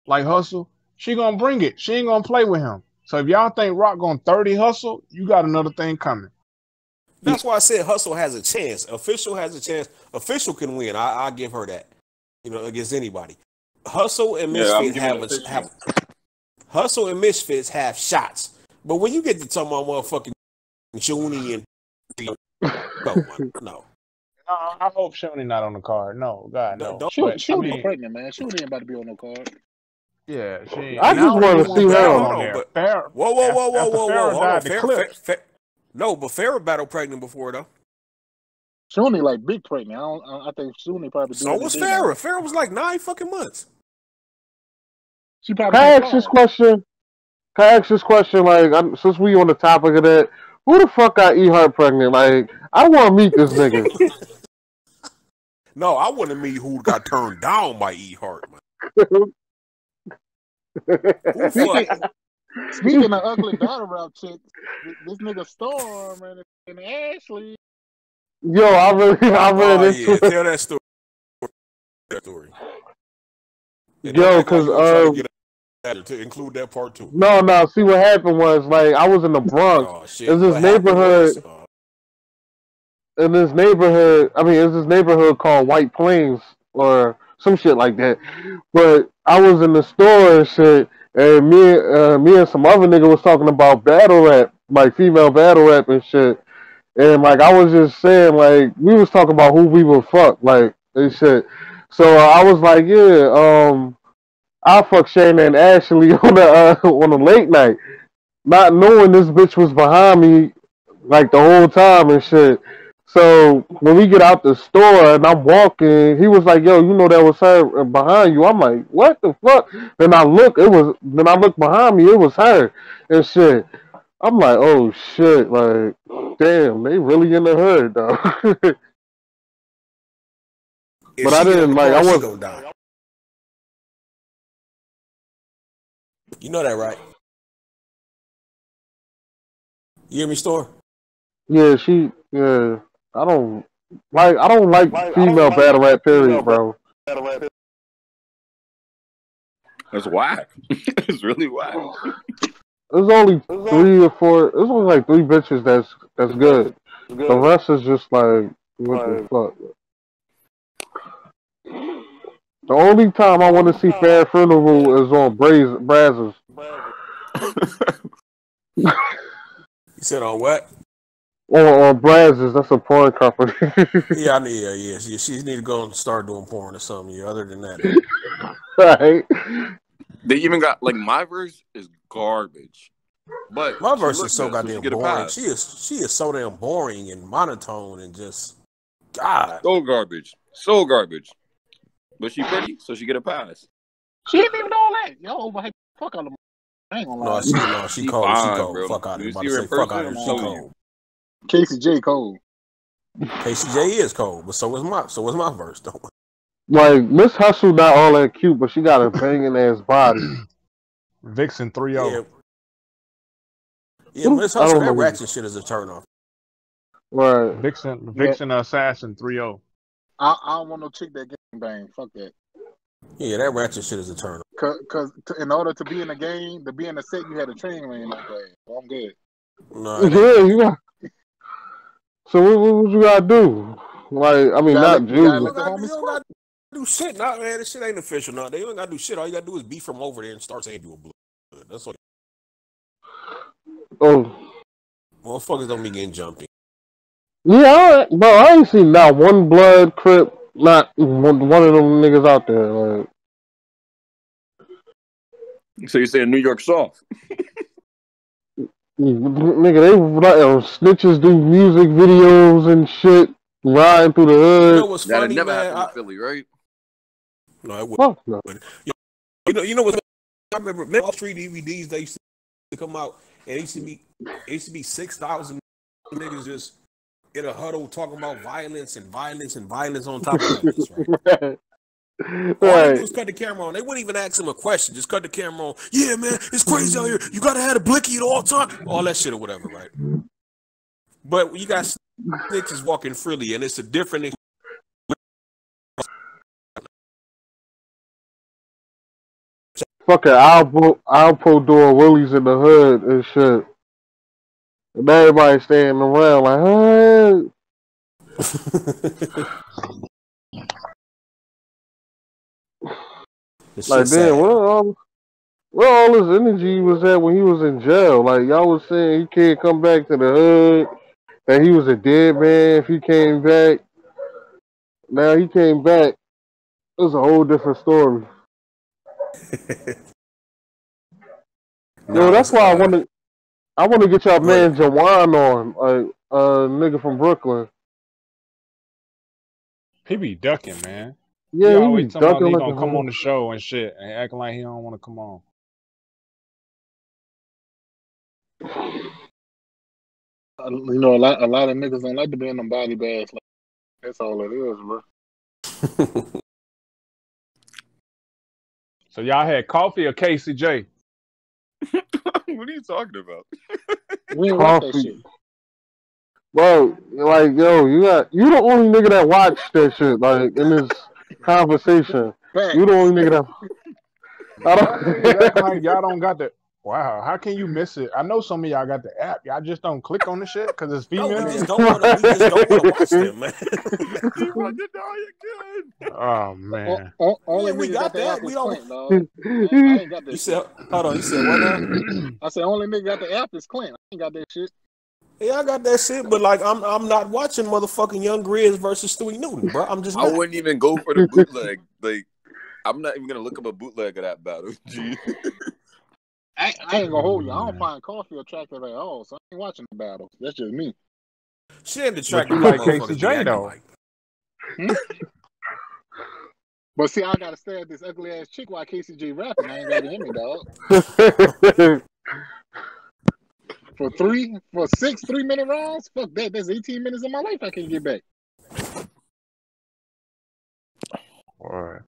like Hustle. She gonna bring it. She ain't gonna play with him. So if y'all think Rock gonna 30 Hustle, you got another thing coming. That's why I said Hustle has a chance. Official has a chance. Official can win. I give her that. You know, against anybody. Hustle and Yeah, I'm Misfits giving it Official. have Hustle and Misfits have shots. But when you get to talking about motherfucking Junie and no. I hope Shoney not on the card. No, God, no. Don't- But, She'll I be mean, pregnant, man. She ain't about to be on no card. yeah, she ain't. I and just don't wanna even see want her. Farrah Hold on on, there. but- Farrah- Whoa. after Hold Farrah on. died, the Clips. No, but Farrah battled pregnant before though. She only like big pregnant. I think she only probably. So was Farrah. Farrah was like 9 fucking months. She probably. Can I ask this question? Like, since we on the topic of that, who the fuck got E-Hart pregnant? Like, I want to meet this nigga. No, I want to meet who got turned down by E Hart, man. Who fuck? Speaking of ugly battle rap chicks, this nigga Storm and Ashley. Yo, I read Oh into yeah, it. tell that story. And Yo, don't act like 'cause, you gonna try to get that to include that part too. No. See, what happened was, like, I was in the Bronx. Oh shit! Is this What happened neighborhood? was, Is this neighborhood called White Plains or some shit like that. But I was in the store and shit, and me and some other nigga was talking about battle rap, like female battle rap and shit. And like I was just saying, like we was talking about who we would fuck, like and shit. So I was like, yeah, I'll fuck Shayna and Ashley on the late night, not knowing this bitch was behind me like the whole time and shit. So when we get out the store and I'm walking, he was like, "Yo, you know that was her behind you." I'm like, "What the fuck?" Then I look behind me, it was her and shit. I'm like, "Oh shit!" Like, damn, they really in the hood though. if But I she get didn't on the like. car, I she was. gonna die. You know that, right? You hear me, Store? Yeah, yeah. I don't like female battle rap. Period, bro. That's whack. It's really whack. There's only 3 or 4. There's only like 3 bitches that's good. The rest is just like what the fuck. The only time I want to see Fair Funeral is on Brazzers. You said on what? Or on Brazzers, that's a porn company. Yeah, I need. Yeah. She need to go and start doing porn or something. Yeah, other than that, Right. They even got like my verse is garbage. But my she verse looks is so good, she goddamn get a boring. pass. She is so damn boring and monotone and just God. So garbage. So garbage. But she pretty, so she get a pass. She didn't even know all that. Y'all overhyped the fuck out of her. I ain't gonna lie. She She cold. fine, She cold. bro. Fuck out of You here. About see to her say in fuck person, out of here. She I'm telling cold. Casey J. Cole. KCJ is cold, but so was my verse though. Like Miss Hustle not all that cute, but she got a banging ass body. Vixen 3-0. Yeah. Yeah, Miss I Hustle, don't that know. ratchet shit is a turn off. Right. Vixen Assassin 3-0. I don't want no chick that gang bang. Fuck that. Yeah, that ratchet shit is a turn off. Cause in order to be in a game, to be in a set, you had a train ran like that. So I'm good. No, it ain't. Yeah, you got. So what you gotta do? Like, I mean, not You gotta Juju. let the homies You don't fuck. gotta do shit. Nah, man, this shit ain't official. Nah, they don't gotta do shit. All you gotta do is be from over there and start saying you a blood. That's all. Oh, Motherfuckers don't be getting jumped in. yeah, bro. I ain't seen not one blood crip, not one of them niggas out there. Like, So you're saying New York soft? nigga, they like snitches do music videos and shit, riding through the You hood. know what's That'd funny, never man? happen in Philly, right? No, it wouldn't. Fuck no. You know what? I remember Wall Street DVDs. They used to come out, and it used to be 6,000 niggas just in a huddle talking about violence and violence and violence on top of violence, right? All they do is cut the camera on. They wouldn't even ask him a question. Just cut the camera on. Yeah, man, it's crazy out here. You gotta have a blicky at all time. All that shit or whatever, right? But you got snitches walking freely, and it's a different. Fucking Alpo doing willies in the hood and shit. And everybody standing around like, hey. Like, damn, where all his energy was at when he was in jail? Like, y'all was saying he can't come back to the hood, that he was a dead man if he came back. Now he came back. It was a whole different story. Yo, that's why I want to get y'all man Jawan on, like nigga from Brooklyn. He be ducking, man. Yeah, he he always be talking about ducking he like gonna a come hoe. on the show and shit, and acting like he don't want to come on. You know, a lot of niggas don't like to be in them body bags. Like, that's all it is, bro. So y'all had coffee or KCJ? What are you talking about? We ain't watch that shit. Bro, like, yo, you the only nigga that watched that shit, like, in this conversation. Facts. You the only nigga that You acting like y'all don't got the. Wow, how can you miss it? I know some of y'all got the app. Y'all just don't click on the shit because it's No, female. we just don't want to watch them, man. You want to die again? Oh man, Only Yeah, we nigga got got the that. app We is don't- Clint, dog. I ain't got that You shit. said, hold on. You said what now? I said only nigga got the app is Clint. I ain't got that shit. Yeah, I got that shit, but like I'm not watching motherfucking Young Grizz versus Stewie Newton, bro. I'm just I not. wouldn't even go for the bootleg. Like, I'm not even gonna look up a bootleg of that battle. G. I ain't gonna hold you. I don't find coffee attractive at all, so I ain't watching the battles. That's just me. She ain't but attractive you like like motherfuckers be KCJ acting though. like. But see, I gotta stare at this ugly ass chick while KCJ rapping. I ain't gotta hear me, dog. For 6 3-minute rounds? Fuck that. That's 18 minutes of my life I can't get back. Alright.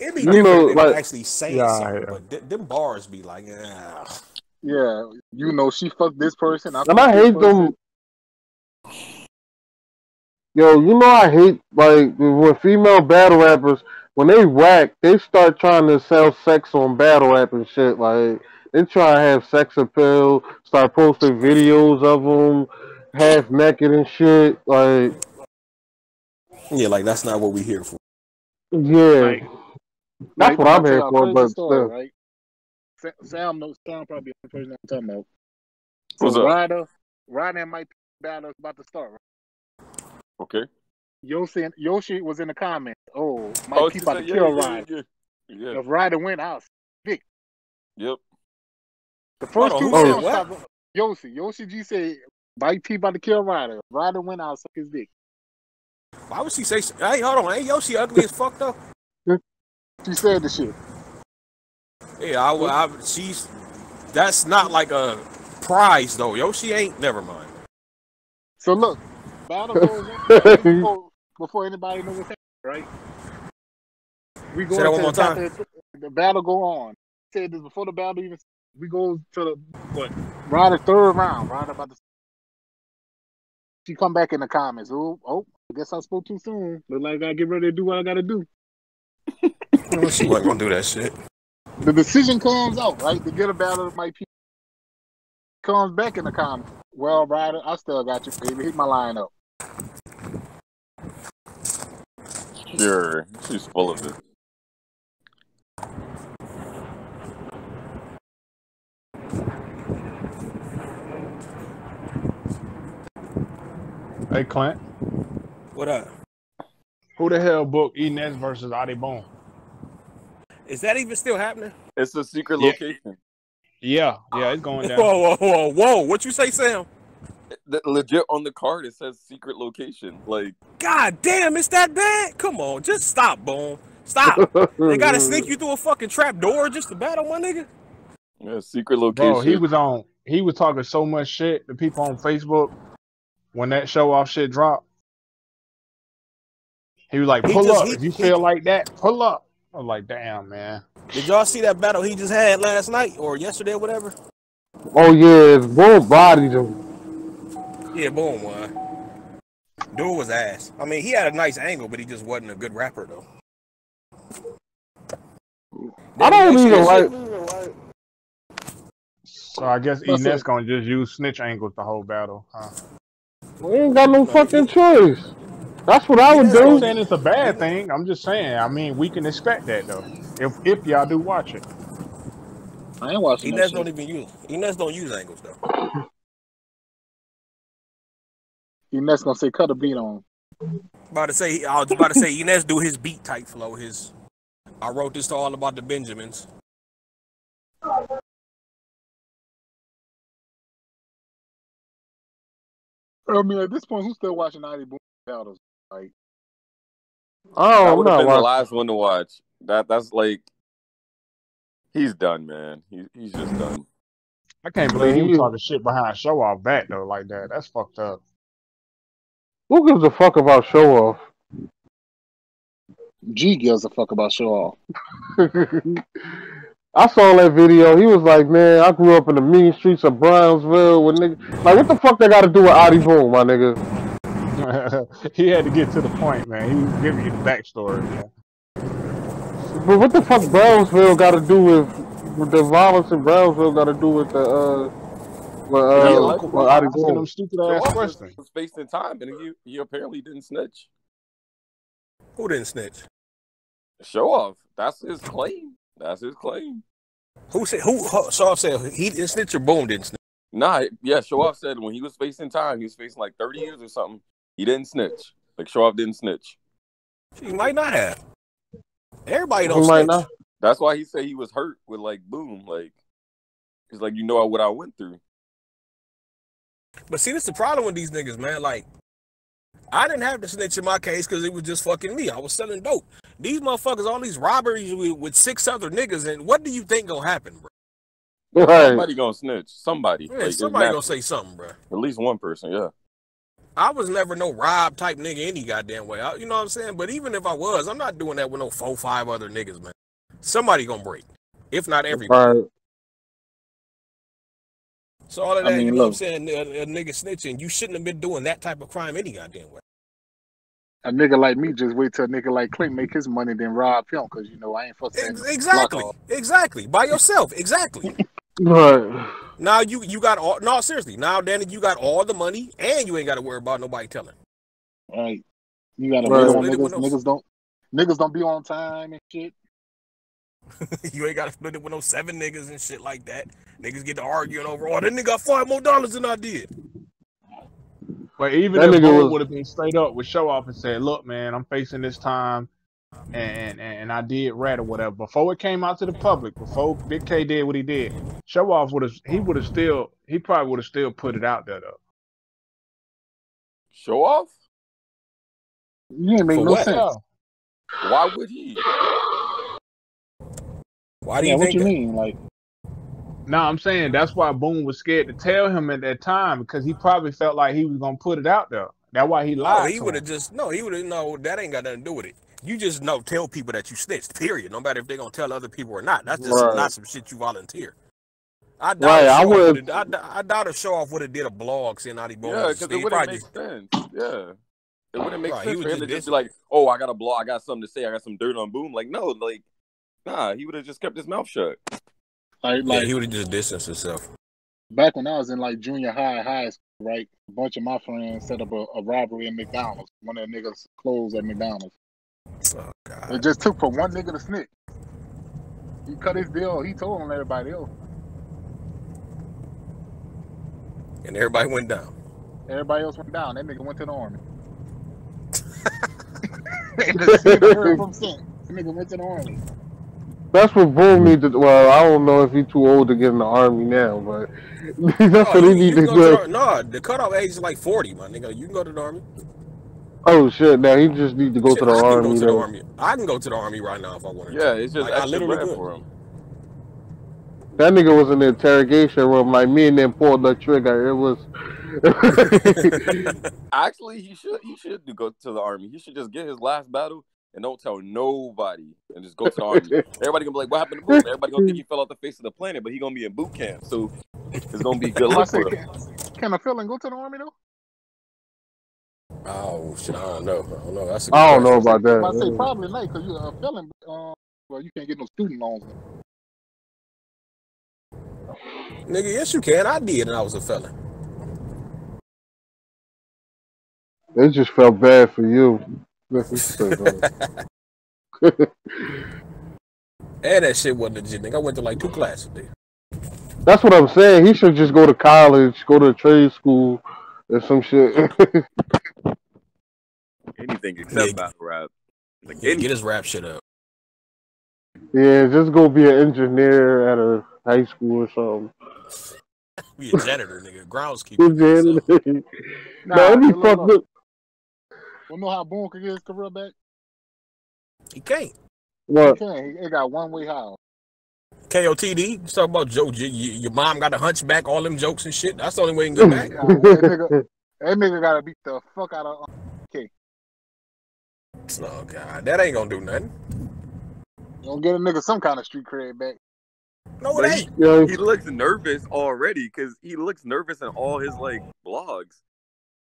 It'd be You different know, if they like- was actually saying Yeah, something, yeah. but them bars be like, Yeah, you know, she fucked this person. And I hate them. Yo, you know I hate, like, when female battle rappers, when they whack, they start trying to sell sex on battle rap and shit. Like, they try to have sex appeal, start posting videos of them half naked and shit. Like, yeah, like that's not what we here for. yeah, that's what I'm here for. But story, right? Sam probably the person I'm talking about. What's So up? Ryder and Mike battle is about to start, right? Okay. Yoshi was in the comments. Oh, Mike P about to kill Ryder. Yeah. If Ryder win, I'll dick. Yep. The first two who said rounds, what? Yoshi G said Mike P about to kill Ryder. If Ryder win, I'll suck his dick. Why would she say? Hey, hold on. Hey, Yoshi ugly as fuck though. She said the shit. Yeah, she's. That's not like a prize though. Yoshi ain't. Never mind. So look, battle goes on before anybody knows what's happening, right? We go Say that into one more the top time. of the battle go on. Said this before the battle even. We go to the what? Ryder third round. Ryder about to. She come back in the comments. Oh, I guess I spoke too soon. Look like I gotta get ready to do what I gotta do. She wasn't gonna do that shit. The decision comes out, right? To get a battle of my people comes back in the comments. Well, Ryder, I still got you, baby. Hit my line up. Sure, she's full of it. Hey, Clint. What up? Who the hell booked Inez versus Adi Boom? Is that even still happening? It's a secret Yeah. location. Yeah, it's going down. Whoa! What you say, Sam? Legit on the card, it says secret location. Like, God damn, it's that bad? Come on, just stop, Boom. Stop. They gotta sneak you through a fucking trap door just to battle my nigga? yeah, secret location. Bro, he was talking so much shit to people on Facebook when that show off shit dropped. He was like, pull up. If you feel like that, pull up. I was like, damn, man. Did y'all see that battle he just had last night or yesterday or whatever? Oh yeah, it's Boom bodied him. Yeah, Boom won. Dude was ass. I mean, he had a nice angle, but he just wasn't a good rapper, though. I don't even like. So I guess Inez gonna just use snitch angles the whole battle, huh? We ain't got no fucking choice. That's what I would I'm do. saying it's a bad thing. I'm just saying. I mean, we can expect that though. If y'all do watch it. I ain't watching Inez that don't shit. even use. Inez don't use angles though. Inez gonna say cut a beat on. I was about to say Inez do his beat type flow. I wrote this to all about the Benjamins. I mean, at this point, who's still watching Adi Boom battles? Like, Oh, that I'm would have not been the watching. last one to watch. That's like, he's done, man. He's just done. I can't believe he was Yeah. talking shit behind show off back though like that. That's fucked up. Who gives a fuck about show off? G gives a fuck about show off. I saw that video. He was like, "Man, I grew up in the mean streets of Brownsville with niggas." Like, what the fuck they got to do with Adi Boom, my nigga? He had to get to the point, man. He was giving you the backstory, man. But what the fuck Brownsville got to do with the violence in Brownsville? Got to do with the with Adi Asking them Boom? stupid Show ass Off questions. was facing time, and he apparently didn't snitch. Who didn't snitch? Show Off. That's his claim. That's his claim. Who said? So I said he didn't snitch or Boom didn't snitch. Nah, yeah, Show Off said when he was facing time, he was facing like 30 years or something. He didn't snitch. Like, Show Off didn't snitch. He might not have. Everybody don't He snitch. might not. That's why he said he was hurt with, like, Boom. Like, he's like, you know what I went through. But see, that's the problem with these niggas, man. Like, I didn't have to snitch in my case because it was just fucking me. I was selling dope. These motherfuckers, all these robberies with 6 other niggas, and what do you think gonna happen, bro? Right. Somebody gonna snitch. Somebody. Yeah, Like, it's somebody natural. gonna say something, bro. At least one person, yeah. I was never no rob type nigga any goddamn way. You know what I'm saying? But even if I was, I'm not doing that with no 4, 5 other niggas, man. Somebody gonna break, if not everybody. Right. So all of I that, mean, you know what I'm look. saying? A nigga snitching, you shouldn't have been doing that type of crime any goddamn way. A nigga like me just wait till a nigga like Clint make his money, then rob him, because, you know, I ain't fucking Exactly. By yourself. Exactly. Right. Now you got all. No, seriously. Now, Danny, you got all the money, and you ain't got to worry about nobody telling. Right. You gotta Right. wait on Split it with niggas. Niggas don't be on time and shit. You ain't got to split it with no 7 niggas and shit like that. Niggas get to arguing over, oh, that nigga got $5 more than I did. But even That if nigga Boom was- would have been straight up with Show Off and said, "Look, man, I'm facing this time, and I did rat or whatever." Before it came out to the public, before Big K did what he did, Show Off he probably would have still put it out there though. Show Off? You ain't make For no what? sense. Yeah. Why would he? Why do Yeah, you what think you that? mean? Like, No, I'm saying that's why Boom was scared to tell him at that time because he probably felt like he was gonna put it out there. That's why he No, lied. he to would him. have just he would have that ain't got nothing to do with it. You just tell people that you snitched, period. No matter if they're gonna tell other people or not. That's just Right. not some shit you volunteer. I doubt Right, I a show off would. would. I doubt a show off would have did a blog saying Adi Boom Yeah, was because a it snitch. wouldn't Probably make just sense. Yeah. It wouldn't make right. He sense was for him to just just be like, "Oh, I got a blog. I got something to say. I got some dirt on Boom." Like, no, like, nah. He would have just kept his mouth shut. Like, yeah. like He would have just distanced himself. back when I was in like junior high school, right? A bunch of my friends set up a robbery at McDonald's. One of the niggas closed at McDonald's. Oh It God. just took for one nigga to snitch. He cut his deal. He told on everybody else. And everybody went down. Everybody else went down. That nigga went to the army. And the nigga heard from since. That nigga went to the army. That's what Boom need to. Well, I don't know if he's too old to get in the army now, but that's Oh, what he you need to can go to do. the, no, the cutoff age is like 40, my nigga. You can go to the army. Oh shit! Now he just need to go Shit, to the I can go army. to the Though. army. I can go to the army right now if I wanted Yeah, to. it's just Like, I extra literally bread could. for him. That nigga was in the interrogation room, like me and them pulled the trigger. It was. Actually, he should go to the army. He should just get his last battle and don't tell nobody and just go to the army. Everybody gonna be like, "What happened to Boom?" Everybody gonna think he fell off the face of the planet, but he gonna be in boot camp, so it's gonna be good I luck say, for him. can a felon go to the army though? Oh shit, I don't know. That's a good I don't know question. about I say that. probably not because you're a felon. Well, you can't get no student loans. Nigga, yes you can. I did, and I was a felon. They just felt bad for you. Listen to that. And that shit wasn't legit, nigga. I went to like 2 classes, nigga. That's what I'm saying. He should just go to college, go to a trade school, or some shit. Anything except Yeah. battle rap. Like Yeah, get his rap shit up. Yeah, just go be an engineer at a high school or something. Be a janitor, nigga. Groundskeeper. So. No, it'd be fucked up. You know how Boone could get his career back? He can't. What? He can't. He got one way how. KOTD. You talking about Joe? Your mom got a hunchback, all them jokes and shit. That's the only way you can get back. That nigga gotta beat the fuck out of K. Oh god, that ain't gonna do nothing. You don't get a nigga some kind of street cred back. No, it But ain't. Yeah, he looks nervous already because he looks nervous in all his like blogs.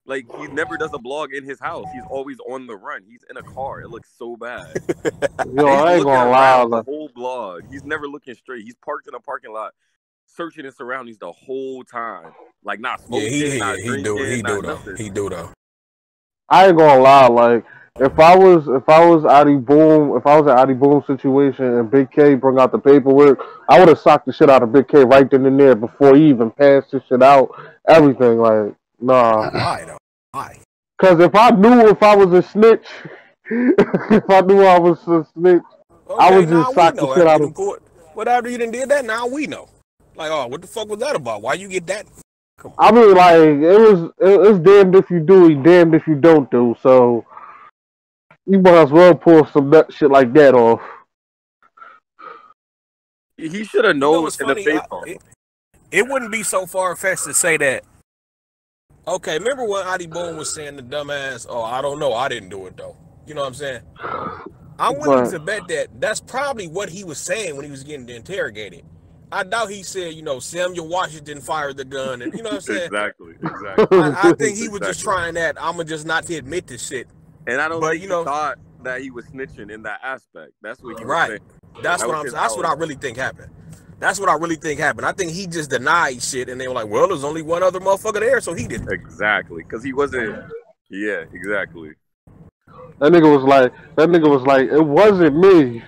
Like he never does a blog in his house. He's always on the run. He's in a car. It looks so bad. yo, I ain't gonna lie. The whole blog. He's never looking straight. He's parked in a parking lot, searching his surroundings the whole time. Like not smoking, not he drinking, do not though. nothing. He do though. I ain't gonna lie. Like, if I was Adi Boom, if I was an Adi Boom situation and Big K bring out the paperwork, I would have socked the shit out of Big K right then and there before he even passed this shit out. Everything, like, nah. Why though? Why? Because if I knew if I was a snitch, if I knew I was a snitch, I would just sock the shit out of him. But after you done did that, now we know. Like, oh, what the fuck was that about? Why you get that? Come on. I mean, like, it's damned if you do, damned if you don't do. So you might as well pull some nut shit like that off. He should have You know known what's in the funny? paper. It wouldn't be so far-fetched to say that. Okay, remember when Adi Boom was saying the dumbass, oh, I don't know, I didn't do it though. You know what I'm saying? I'm willing to bet that that's probably what he was saying when he was getting interrogated. I doubt he said, you know, Samuel Washington fired the gun, and you know what I'm saying? Exactly. I think he was just trying that. I'ma just not to admit this shit. And I don't But, think you know- he thought that he was snitching in that aspect. That's what he was Right. saying. That's That what was I'm. his That's what I outlet. really think happened. That's what I really think happened. I think he just denied shit, and they were like, "Well, there's only one other motherfucker there, so he did." Exactly. Because he wasn't. Yeah, exactly. That nigga was like, it wasn't me.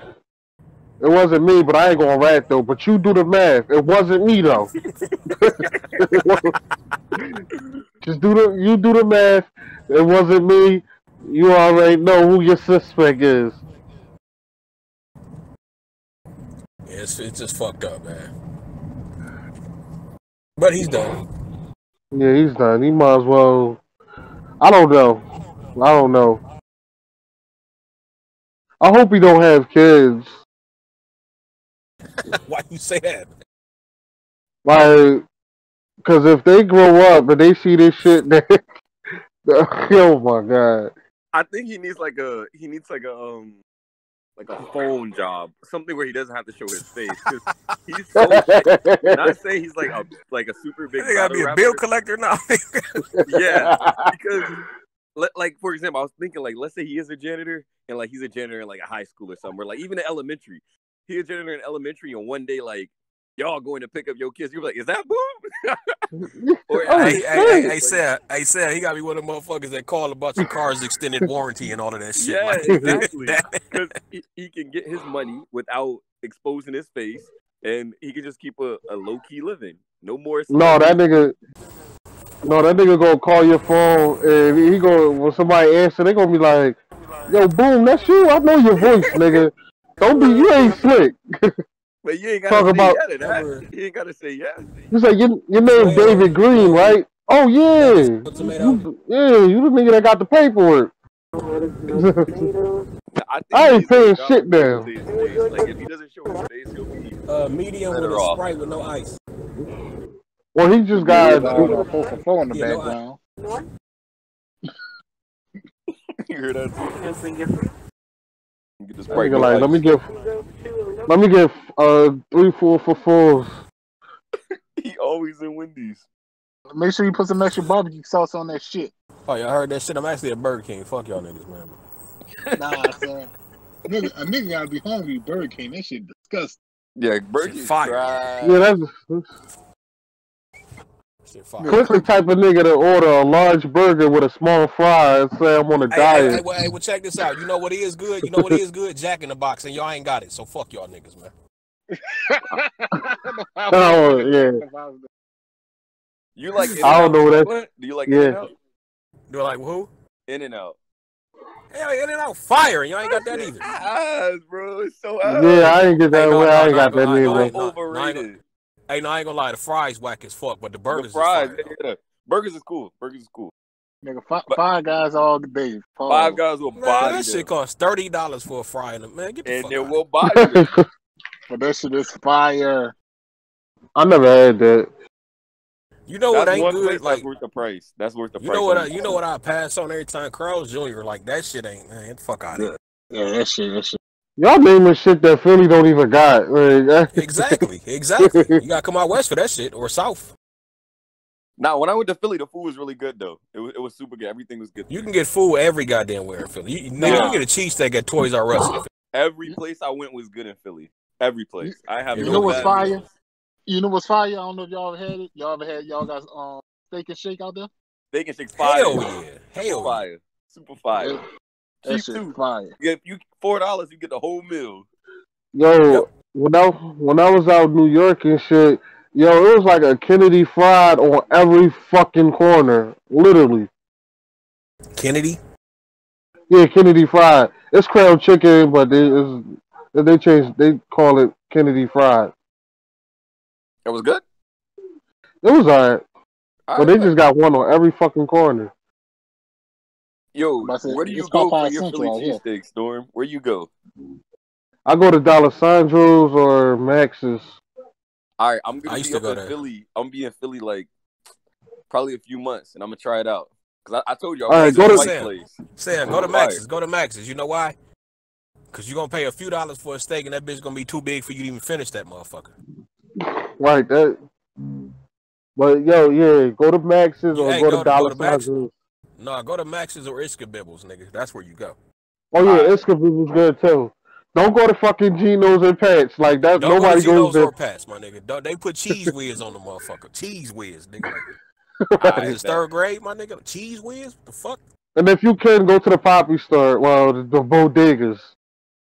It wasn't me, but I ain't gonna rat though. But you do the math. It wasn't me though. You do the math. It wasn't me. You already know who your suspect is. Yeah, it's just fucked up, man. But he's done. Yeah, he's done. He might as well. I don't know. I hope he don't have kids. Why you say that? Like, because if they grow up and they see this shit, oh my god. I think he needs like a like a phone job, something where he doesn't have to show his face. 'Cause he's so shit. Not saying he's like a super big. They gotta be a rapper. bill collector now. Yeah, because like for example, I was thinking like, let's say he is a janitor and like he's a janitor in like a high school or somewhere, like even in elementary. He's a janitor in elementary, and one day like y'all going to pick up your kids. You're like, is that Boom? Or, hey, Sam, he gotta be one of the motherfuckers that call about your car's extended warranty and all of that shit. yeah, like, exactly. Because he can get his money without exposing his face, and he can just keep a low key living. No more. No, that nigga gonna call your phone and he go when somebody answer, they gonna be like, "Yo, Boom, that's you. I know your voice, nigga. Don't be, you ain't slick." But you ain't Talk gotta say about- yeah to that. You ain't gotta say yeah. He's like, your name David Green, right? Oh yeah, you the nigga that got the paperwork. I ain't he's paying gonna shit show down. his face. Like if he doesn't show his face, he'll be medium with Better a off. Sprite with no ice. Well, he just got. 4 in the Yeah, no, background. you heard that? Get this Nigga, like, let me get 3 4 for 4s. He always in Wendy's. Make sure you put some extra barbecue sauce on that shit. Oh, y'all heard that shit? I'm actually at Burger King. Fuck y'all niggas, man. Nah, son. A nigga gotta be hungry. Burger King, that shit disgusting. Yeah, Burger's fire. dry. Yeah, that's Shit fire. Click the type of nigga to order a large burger with a small fry and say I'm on a diet. Well, check this out. You know what is good? You know what is good? Jack in the Box, and y'all ain't got it. So fuck y'all niggas, man. Oh yeah, You like I don't know that. What? Do you like Yeah. In-N-Out? Do like who? In-N-Out. Hell, In-N-Out fire, and y'all ain't got that either. Ass, bro. It's so ass. Yeah, I ain't get that Hey, no, way. no, I ain't no, got no, that no, neither. no, Overrated. Hey, no, I ain't gonna lie. The fries whack as fuck, but the The burgers fries. is fire. Yeah. Burgers is cool. Burgers is cool. Nigga, five guys all day. Five guys will Man, body that shit them. costs $30 for a fry. Man, get the And fuck they out. will body them. But that shit is fire. I never had that. You know what That's ain't one place good? that's Like, worth the price. That's worth the you price. know what I pass on every time? Carl's Jr. Like that shit ain't. Man, get the fuck out of here. Yeah, that shit. Y'all naming shit that Philly don't even got. Like, Exactly. You gotta come out west for that shit or south. Now, when I went to Philly, the food was really good though. It was super good. Everything was good. You can get food every goddamn where in Philly. You get a cheesesteak at Toys R Us. in Philly. Every place I went was good in Philly. Every place. I have You no know what's bad fire? meals. You know what's fire? I don't know if y'all ever had it. Y'all got steak and shake out there? Steak and Shake's fire. Hell yeah. Hell yeah. Fire. Super fire. That Cheap shit too. fire. If you $4, you get the whole meal. yo, when I was out in New York and shit, yo, it was like a Kennedy Fried on every fucking corner, literally. Kennedy? Yeah, Kennedy Fried. It's Crown Chicken, but they changed. They call it Kennedy Fried. It was good. It was alright, but Alright, they just got one on every fucking corner. Yo, I said, where do you it's go for Popeye your Central Philly out here. cheesesteak, Storm? Where you go? I go to D'Alessandro's or Max's. All right, I'm I gonna used be to up go in there. Philly. I'm gonna be in Philly like probably a few months, and I'm gonna try it out. Cause I told you, I All right, went go to to- the white Sam. place. Sam, go to Fire. Max's. Go to Max's. You know why? Because you're going to pay a few dollars for a steak, and that bitch going to be too big for you to even finish that motherfucker. Right, that. But yo, yeah, go to Max's or Hey, go go to to Max's. D'Alessandro's. No, go to Max's or Iskabibbles, nigga. That's where you go. Oh yeah, Alright. Iskabibbles was good too. Don't go to fucking Geno's and Pat's like that. Don't Nobody go to goes Geno's or there. Pat's, my nigga. They put cheese whiz on the motherfucker. Cheese whiz, nigga. All right, It's third grade, my nigga. Cheese whiz? What the fuck? And if you can, go to the Poppy store. Well, the bodegas.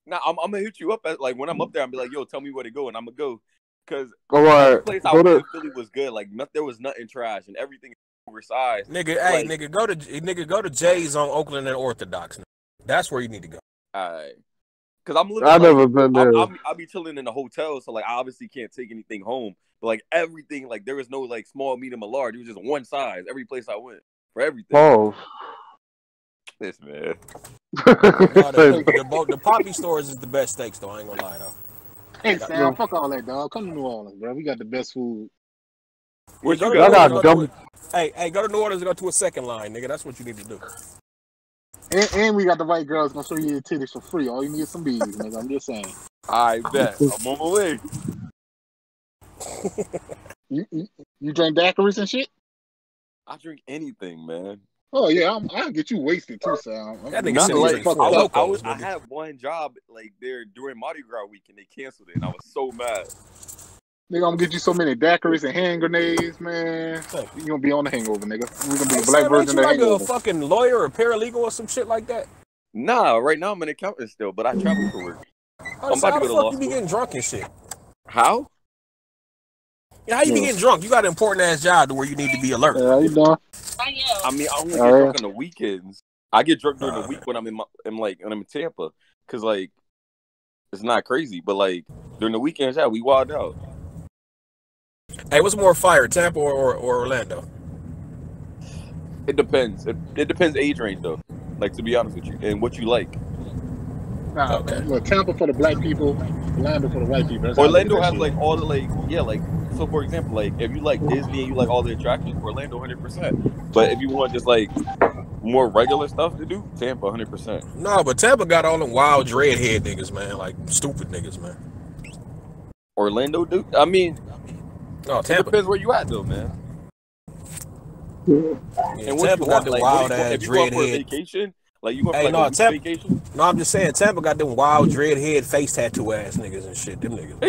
Now I'm gonna hit you up at like when I'm up there. I'm be like, yo, tell me where to go, and I'm gonna go. Cause All every right, place I go went to. in Philly was good. Like there was nothing trash, and everything oversized. Nigga, hey, Like- nigga, go to Jay's on Oakland and Orthodox. That's where you need to go. Alright. Cause I'm living. I've like, never been there. I'll be chilling in the hotel, so like I obviously can't take anything home. But like everything, like there was no like small, medium, or large. It was just one size. Every place I went for everything. Pause. This man. The Poppy stores is the best steaks, though. I ain't gonna lie, though. Hey, Sam, fuck all that, dog. Come to New Orleans, bro. We got the best food. Where'd Go you to Y'all New go? got Orleans, dumb- Hey, go to New Orleans and go to a second line, nigga. That's what you need to do. And we got the white girls gonna show you your titties for free. All you need is some bees, nigga. I'm just saying. I bet. I'm on my way. You drink daiquiris and shit? I drink anything, man. Oh yeah, I'll get you wasted too, Sam. That nigga Not said he like drink fuck Four up. Locos, I nigga. had one job like there during Mardi Gras week and they canceled it and I was so mad. Nigga, I'm gonna get you so many daiquiris and hand grenades, man. You gonna be on the hangover, nigga. We gonna be Hey, the black Sam, ain't version you of the like a hangover. fucking lawyer or paralegal or some shit like that? Nah, right now I'm an accountant still, but I travel for work. I'm So about how to the go to fuck law you be school. getting drunk and shit? How? Yeah, how you be Yeah. getting drunk? You got an important ass job to where you need to be alert. Yeah, how you doing? I mean, I only Oh, get yeah. drunk on the weekends. I get drunk during the week when I'm when I'm in Tampa, cause like it's not crazy, but like during the weekends, yeah, we wild out. Hey, what's more fire, Tampa or Orlando? It depends. It depends age range though. Like to be honest with you, and what you like. Nah, Okay. man. Look, Tampa for the black people, Orlando for the white people. That's how I look at Orlando that has shit. like all the like so for example, like if you like Disney and you like all the attractions, Orlando 100%. But if you want just like more regular stuff to do, Tampa 100%. No, but Tampa got all them wild dreadhead niggas, man. Like stupid niggas, man. Orlando, dude. I mean, No, it Tampa. depends where you at though, man. Yeah, And what Tampa you got want, them like wild what, ass if you going for a dreadhead. vacation, like you going for Hey, like no, a week Tampa. vacation? No, I'm just saying, Tampa got them wild dreadhead face tattoo ass niggas and shit. Them niggas.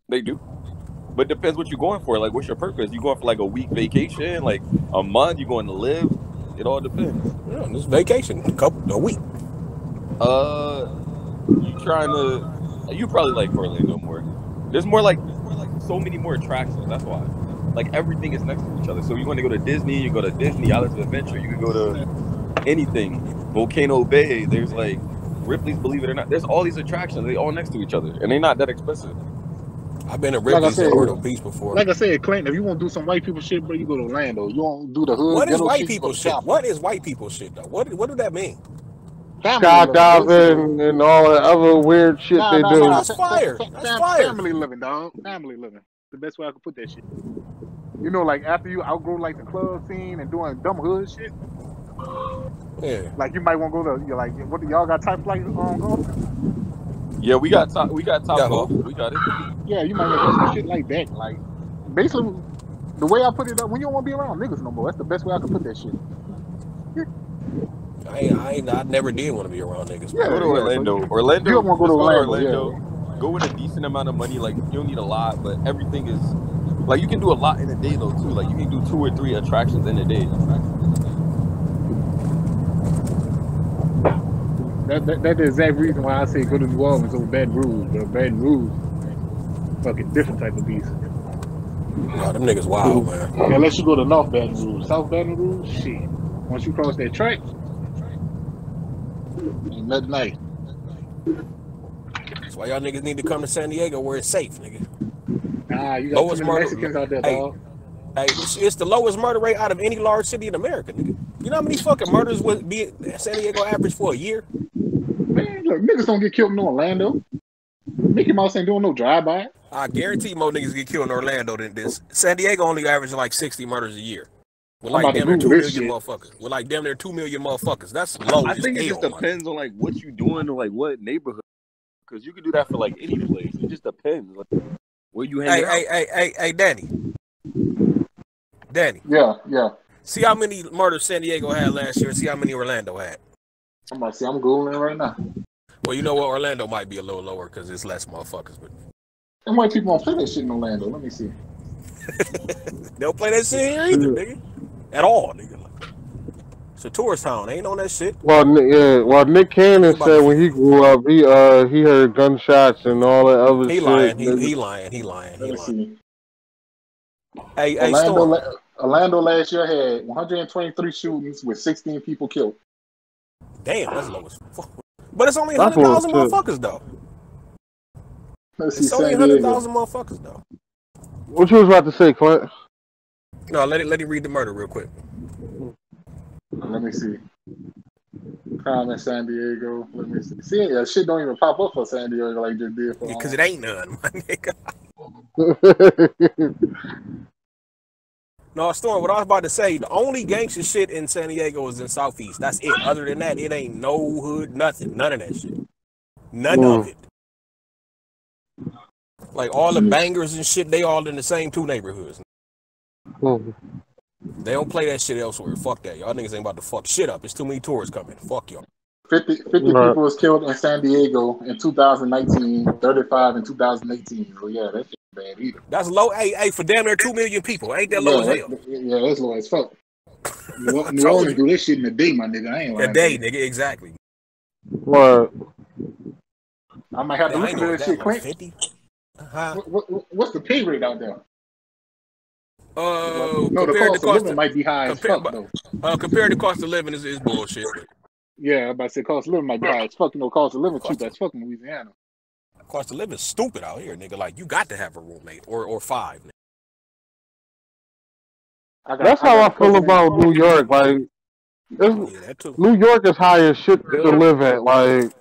They do. But it depends what you're going for. Like, what's your purpose? You going for like a week vacation, like a month? You going to live? It all depends. Yeah, this vacation, a week. You trying to? You probably like Orlando more. There's more like so many more attractions. That's why. Like everything is next to each other. So you want to go to Disney? You go to Disney Islands of Adventure. You can go to anything. Volcano Bay. There's like Ripley's Believe It or Not. There's all these attractions. They all next to each other, and they're not that expensive. I've been to Like I Ripley's said, and Myrtle Beach before. Like I said, Clinton, if you want to do some white people shit, bro, you go to Orlando. You want to do the hood. What is ghetto white shit, you go people to shit? Tampa. What is white people shit though? What do that mean? Family living, Skydiving and all that other weird shit they Nah, do. That's fire. That's fire. Family living, dog. Family living. The best way I could put that shit. You know, like after you outgrow like the club scene and doing dumb hood shit, Yeah. like you might want to go to. You're like, what do y'all got type flight on golf? Yeah, we got top Yeah, golf. who? We got it. Yeah, you might want to do some shit like that. Like basically, the way I put it up, when you don't want to be around niggas no more, that's the best way I could put that shit. I never did want to be around niggas. Yeah, Go to yeah, Orlando. so Orlando. you don't want to go to let's Orlando. Go with a decent amount of money. Like you don't need a lot, but everything is like you can do a lot in a day though too. Like you can do 2 or 3 attractions in a day. That's the exact reason why I say go to New Orleans over Baton Rouge. Bro. Baton Rouge, fucking different type of beast. No, them niggas wild, man. Unless you go to North Baton Rouge, South Baton Rouge, shit. Once you cross that track, ain't nothing nice. That's why y'all niggas need to come to San Diego where it's safe, nigga. Nah, you got Lowest too many murder- Mexicans out there, Hey. dog. Hey, it's the lowest murder rate out of any large city in America, nigga. You know how many fucking murders would be at San Diego average for a year? Man, look, niggas don't get killed in Orlando. Mickey Mouse ain't doing no drive-by. I guarantee more niggas get killed in Orlando than this. San Diego only averages like 60 murders a year. With I'm like about to damn near 2 Google this million shit. motherfuckers. With like damn near 2 million motherfuckers. That's low I as think it just hell, man. depends on like what you doing or like what neighborhood. Because you can do that for like any place. It just depends. Like where you hanging out. Hey, Danny. Danny, Yeah. see how many murders San Diego had last year and see how many Orlando had. I'm about to say, I'm Googling right now. Well, you know what? Orlando might be a little lower because it's less motherfuckers, but And white people don't play that shit in Orlando. Let me see. they don't play that shit here either, nigga. At all, nigga. It's a tourist town. They ain't on that shit. Well, Nick Cannon said when he grew up, he heard gunshots and all that other He shit. lying. nigga. He lying. He lying. Let He me lying. see. Hey, Orlando, Storm. Orlando last year had 123 shootings with 16 people killed. Damn, that's low as fuck. But it's only That's 100,000 low, too. motherfuckers, though. Let's see, It's only San Diego. 100,000 motherfuckers, though. What you was about to say, Clint? No, let it read the murder real quick. Let me see. Crime in San Diego. Let me see. See, that shit don't even pop up for San Diego like just did for. Because it ain't none, my nigga. No, Storm, what I was about to say, the only gangster shit in San Diego is in Southeast. That's it. Other than that, it ain't no hood, nothing. None of that shit. None of it. Like all the bangers and shit, they all in the same two neighborhoods. They don't play that shit elsewhere. Fuck that. Y'all niggas ain't about to fuck shit up. There's too many tourists coming. Fuck y'all. 50 people was killed in San Diego in 2019, 35 in 2018. So yeah, that shit bad either. That's low. Hey, for damn near 2 million people. Ain't that low as hell? Yeah, that's low as fuck. New Orleans do this shit in a day, my nigga. I ain't lying. A day, nigga, exactly. What? I might have to look into that shit, Clint. 50? What's the pay rate out there? No, the cost of living might be high as fuck, though. Compared to cost of living is bullshit. Yeah, I'm about to say cost of living might be high as fuck. You know, cost of living cheap as fuck in Louisiana. Cost of living is stupid out here, nigga. Like, you got to have a roommate or five. That's how I feel about New York. Like, New York is high as shit to live at. Like,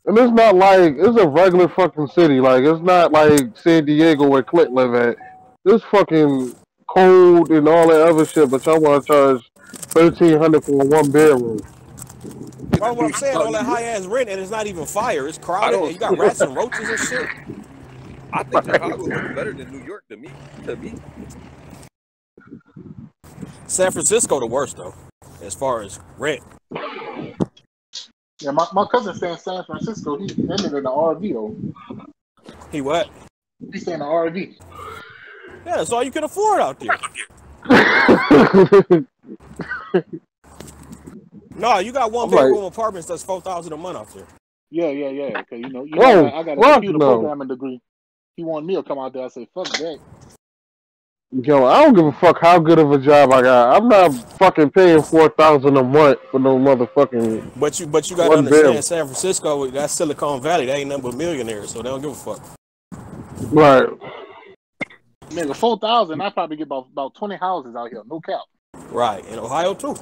and it's not like it's a regular fucking city. Like, it's not like San Diego where Clint live at. It's fucking cold and all that other shit, but y'all want to charge $1,300 for a 1 bedroom. That's what I'm saying. All that high ass rent, and it's not even fire. It's crowded. And you got rats and roaches and shit. I think Chicago looks better than New York to me. San Francisco the worst though, as far as rent. Yeah, my cousin stay in San Francisco. He ended in the RV though. He what? He stay in the RV. Yeah, that's all you can afford out there. No, you got one bedroom apartments that's $4,000 a month out there. Yeah. Cause you know, I got a computer programming degree. He wanted me to come out there. I said, fuck that. Yo, I don't give a fuck how good of a job I got. I'm not fucking paying $4,000 a month for no motherfucking. But you got to understand, San Francisco, that's Silicon Valley. They ain't nothing but millionaires, so they don't give a fuck. Right. Nigga, 4,000. I probably get about 20 houses out here. No cap. Right, in Ohio too.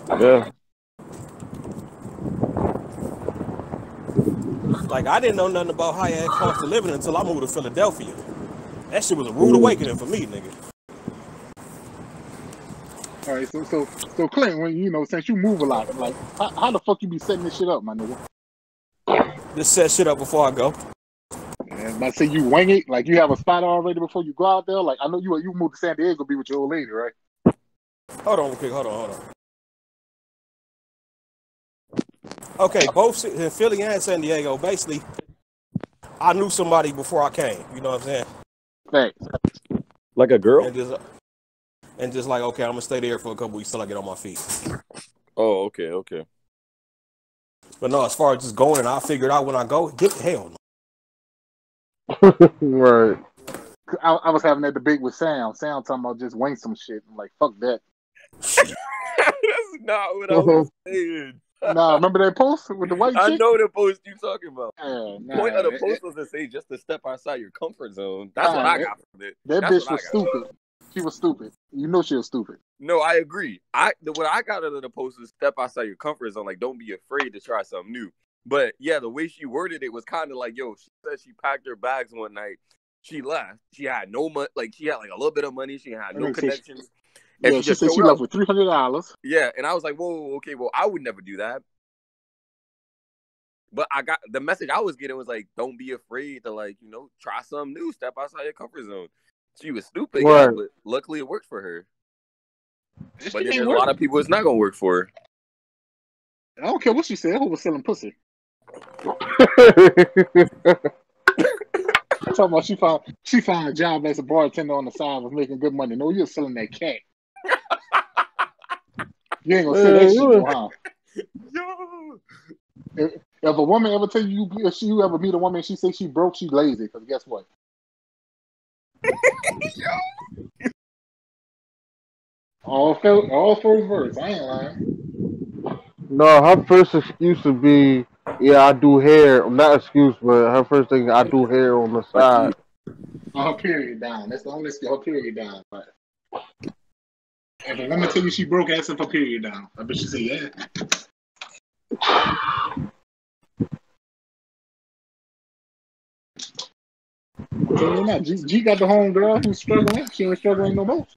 Yeah. Like, I didn't know nothing about high ass cost of living until I moved to Philadelphia. That shit was a rude awakening for me, nigga. All right, so Clint, when since you move a lot, like how the fuck you be setting this shit up, my nigga? Just set shit up before I go. And I say you wing it, like you have a spot already before you go out there. Like I know you moved to San Diego, be with your old lady, right? Hold on, quick. Hold on. Okay, both in Philly and San Diego, basically, I knew somebody before I came. You know what I'm saying? Thanks. Like a girl? And just like, okay, I'm gonna stay there for a couple weeks till I get on my feet. Oh, okay. But no, as far as just going, I figured out when I go, get the hell no. Right. I was having that debate with Sam. Sam talking about just wing some shit. I'm like, fuck that. That's not what I was saying. Nah, remember that post with the white chick? I know the post you talking about. Nah, point of the post was to say just to step outside your comfort zone. That's what I got from it. That bitch was stupid. She was stupid. You know she was stupid. No, I agree. What I got out of the post is step outside your comfort zone. Like, don't be afraid to try something new. But yeah, the way she worded it was kind of like, yo, she said she packed her bags one night. She left. She had no money. Like, she had like a little bit of money. She had no connections. And she said she left with $300. Yeah, and I was like, whoa, okay, well, I would never do that. But I got the message I was getting was like, don't be afraid to try something new, step outside your comfort zone. She was stupid, yeah, but luckily it worked for her. But then there's a lot of people it's not gonna work for her. I don't care what she said. I was selling pussy. Talking about she found a job as a bartender on the side, was making good money. No, you're selling that cat. You ain't gonna say that shit, huh? Yo. If a woman ever tell you, if you ever meet a woman and she say she broke, she lazy. Because guess what? all first verse. I ain't lying. No, her first excuse would be, yeah, I do hair. Not excuse, but her first thing, I do hair on the side. Her period down. That's the only skill. Her period down. But if a woman tell you she broke, ask if her period down. I bet she say yeah. So you're not. G got the home girl who's struggling. She ain't struggling no more.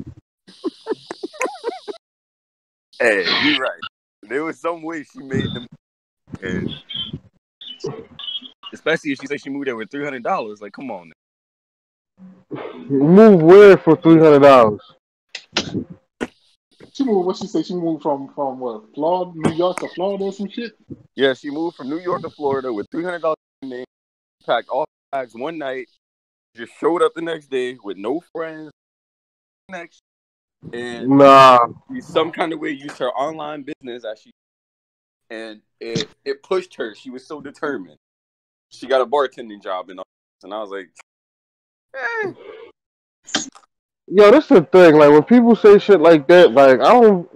Hey, you're right. There was some way she made them, and especially if she said she moved there with $300. Like, come on. Move where for $300? She moved. What she say? She moved from what? Florida, New York to Florida or some shit. Yeah, she moved from New York to Florida with $300 in name, packed all bags one night, just showed up the next day with no friends, and Nah. some kind of way used her online business as she, and it pushed her. She was so determined. She got a bartending job and all this, and I was like, Yo, this the thing. Like when people say shit like that, like I'm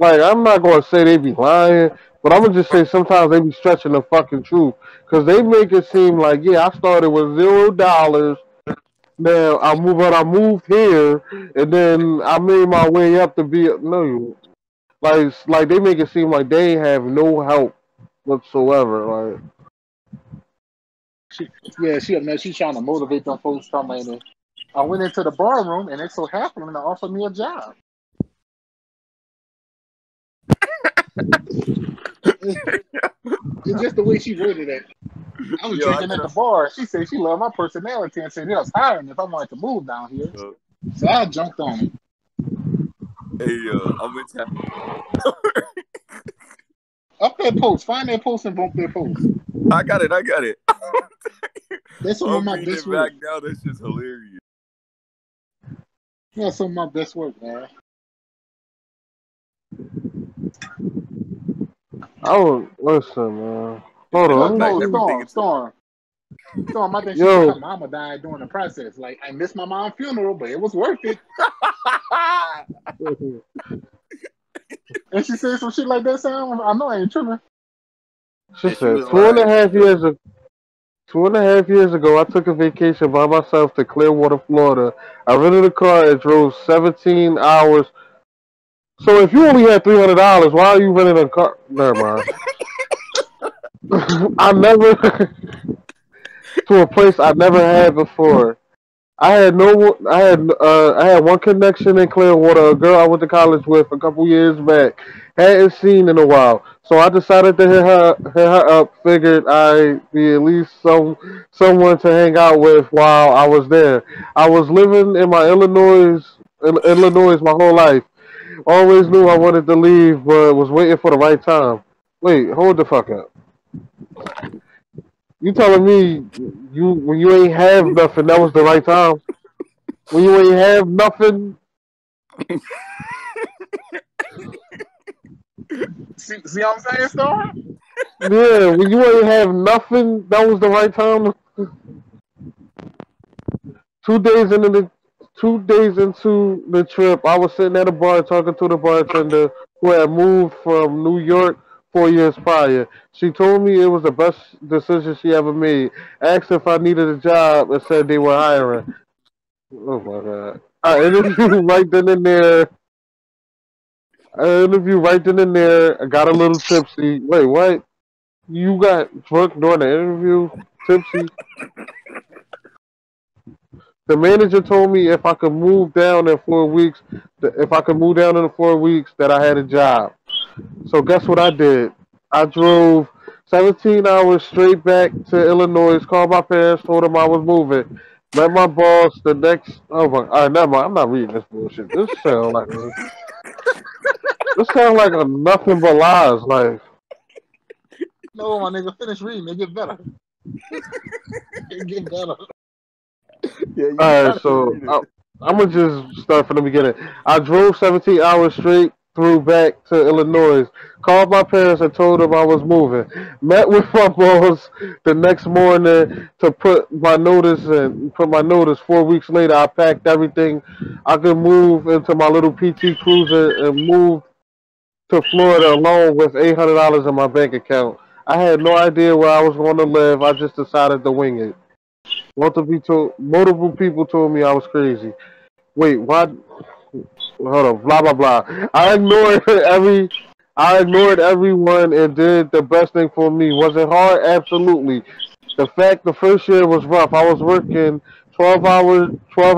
not gonna say they be lying, but I'm gonna just say sometimes they be stretching the fucking truth because they make it seem like I started with $0. Now I moved here, and then I made my way up to be like they make it seem like they have no help whatsoever. Like She's trying to motivate them folks coming in. I went into the bar room and it so happened to offer me a job. It's just the way she worded it. I was drinking at the bar. She said she loved my personality and said it was hiring if I wanted to move down here. So I jumped on it. Hey, I'm gonna tell Up that post. Find that post and bump that post. I got it. That's some of my best work. Back now, that's just hilarious. That's some of my best work, man. Listen, man. Hold on. Storm. I think her mama died during the process. Like, I missed my mom's funeral, but it was worth it. And she said some shit like that, Sam. I know I ain't tripping. She said 2.5 years ago. 2.5 years ago, I took a vacation by myself to Clearwater, Florida. I rented a car and drove 17 hours. So if you only had $300, why are you renting a car? Never mind. I never to a place I never had before. I had one connection in Clearwater, a girl I went to college with a couple years back. Hadn't seen in a while, so I decided to hit her up. Figured I'd be at least someone to hang out with while I was there. I was living in my Illinois my whole life. Always knew I wanted to leave, but was waiting for the right time. Wait, hold the fuck up. You telling me when you ain't have nothing, that was the right time? When you ain't have nothing? See what I'm saying, Star? Yeah, when you ain't have nothing, that was the right time. 2 days into the trip, I was sitting at a bar talking to the bartender who had moved from New York 4 years prior. She told me it was the best decision she ever made. Asked if I needed a job and said they were hiring. Oh my god. I interviewed right then and there. I got a little tipsy. Wait, what? You got drunk during the interview? Tipsy? The manager told me if I could move down in 4 weeks, that I had a job. So guess what I did? I drove 17 hours straight back to Illinois, called my parents, told them I was moving. Met my boss the next. Oh my! All right, never mind. I'm not reading this bullshit. This sounds like a nothing but lies. Like, no, my nigga, finish reading. It get better. It get better. Yeah, all right, so I'm gonna just start from the beginning. I drove 17 hours straight through back to Illinois. Called my parents and told them I was moving. Met with my boss the next morning to put my notice in. 4 weeks later, I packed everything I could move into my little PT Cruiser and moved to Florida alone with $800 in my bank account. I had no idea where I was going to live. I just decided to wing it. Multiple people told me I was crazy. Wait, what? Hold on, blah blah blah. I ignored everyone and did the best thing for me. Was it hard? Absolutely. The first year was rough. I was working 12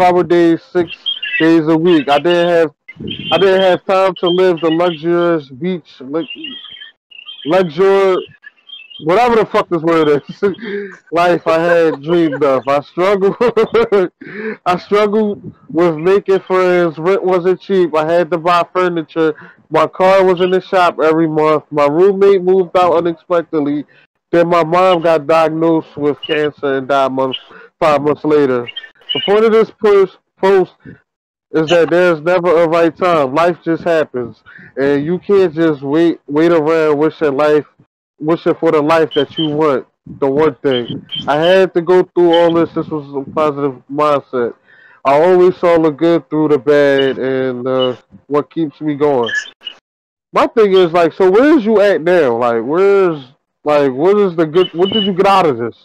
hour days, 6 days a week. I didn't have time to live the luxurious beach, luxury, whatever the fuck this word is, life I had dreamed of. I struggled with making friends. Rent wasn't cheap. I had to buy furniture. My car was in the shop every month. My roommate moved out unexpectedly. Then my mom got diagnosed with cancer and died 5 months later. The point of this post is that there's never a right time. Life just happens, and you can't just wait around wishing for the life that you want. The one thing I had to go through all this. This was a positive mindset. I always saw the good through the bad, and what keeps me going. My thing is like, so where's you at now? What is the good? What did you get out of this?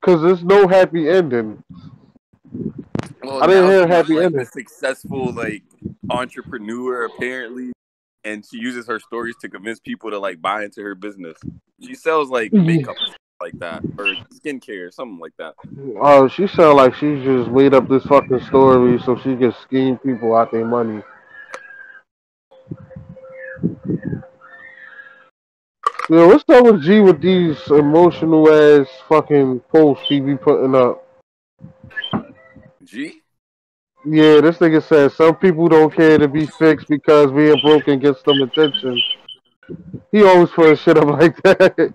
Because there's no happy ending. Well, I didn't now hear a she's happy like ending. a successful like entrepreneur apparently, and she uses her stories to convince people to like buy into her business. She sells like makeup and stuff like that, or skincare, something like that. Oh, she sound like she just made up this fucking story so she can scheme people out their money. Yo, what's up with G with these emotional ass fucking posts he be putting up? G? Yeah, this nigga says some people don't care to be fixed because being broken gets them attention. He always put shit up like that.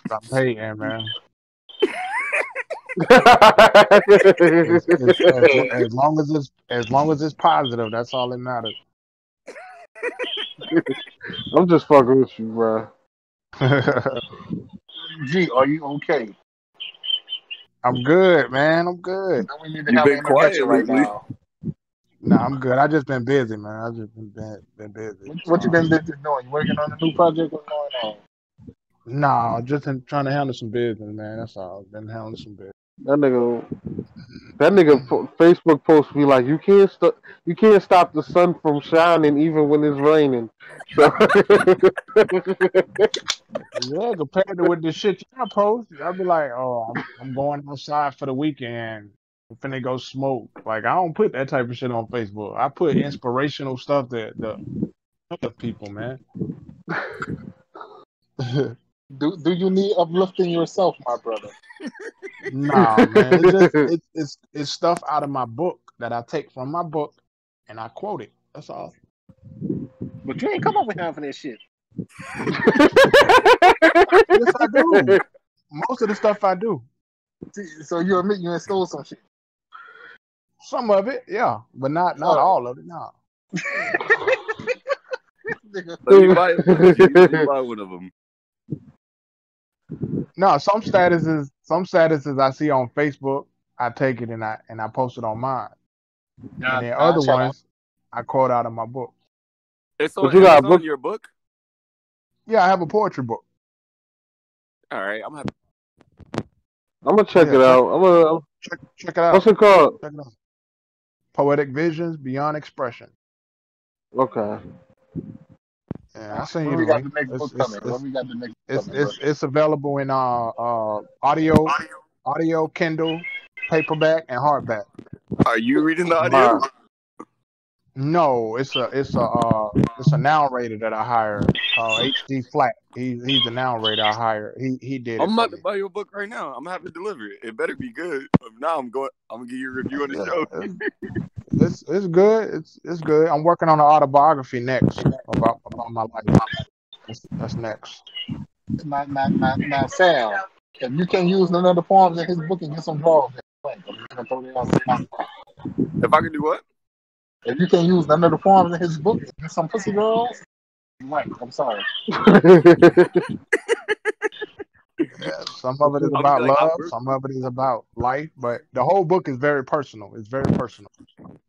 Stop hating, man. As long as it's positive, that's all that matters. I'm just fucking with you, bro. G, are you okay? I'm good, man. I'm good. Now we need to You've have been an intervention quiet right lately. now. Nah, I'm good. I just been busy, man. I just been busy. What you been busy doing? You working on a new project? What's going on? Nah, just trying to handle some business, man. That's all. Been handling some business. That nigga Facebook post be like, you can't stop the sun from shining even when it's raining. So Yeah, compared to with the shit y'all post, I'll be like, oh, I'm going outside for the weekend. I'm finna go smoke. Like, I don't put that type of shit on Facebook. I put inspirational stuff that the other people, man. Do you need uplifting yourself, my brother? Nah, man. It's stuff out of my book that I take from my book and I quote it. That's all. But you ain't come up with half of that shit. Yes, I do. Most of the stuff I do. So you admit you stole some shit. Some of it, yeah, but not all of it. No. Let me buy a book, G. Let me buy one of them. No, some statuses I see on Facebook, I take it and I post it on mine. And then other ones I quote out of my book. It's But on you got a Amazon, book? your book? Yeah, I have a poetry book. All right, I'm happy. I'm gonna check it out. Check it out. What's it called? Check it out. Poetic Visions Beyond Expression. Okay. Yeah, I seen When you we the got link. the next book coming? When we got the next book coming? It's available in audio, Kindle, paperback, and hardback. Are you reading the audio? Wow. No, it's a narrator that I hired called HD Flat. He's the narrator I hired. He did it. I'm for about to me. buy your book right now. I'm gonna have to deliver it. It better be good. If not, I'm gonna give you a review on the show. It's good. It's good. I'm working on an autobiography next about my life. That's next. Now, Sam, if you can use none of the poems in his book and get some draws, I'm gonna throw that out. If I can do what? If you can use none of the poems in his book and get some pussy girls, right? I'm sorry. Yeah, some of it is I'll about be like, love. I'm- Some of it is about life. But the whole book is very personal. It's very personal.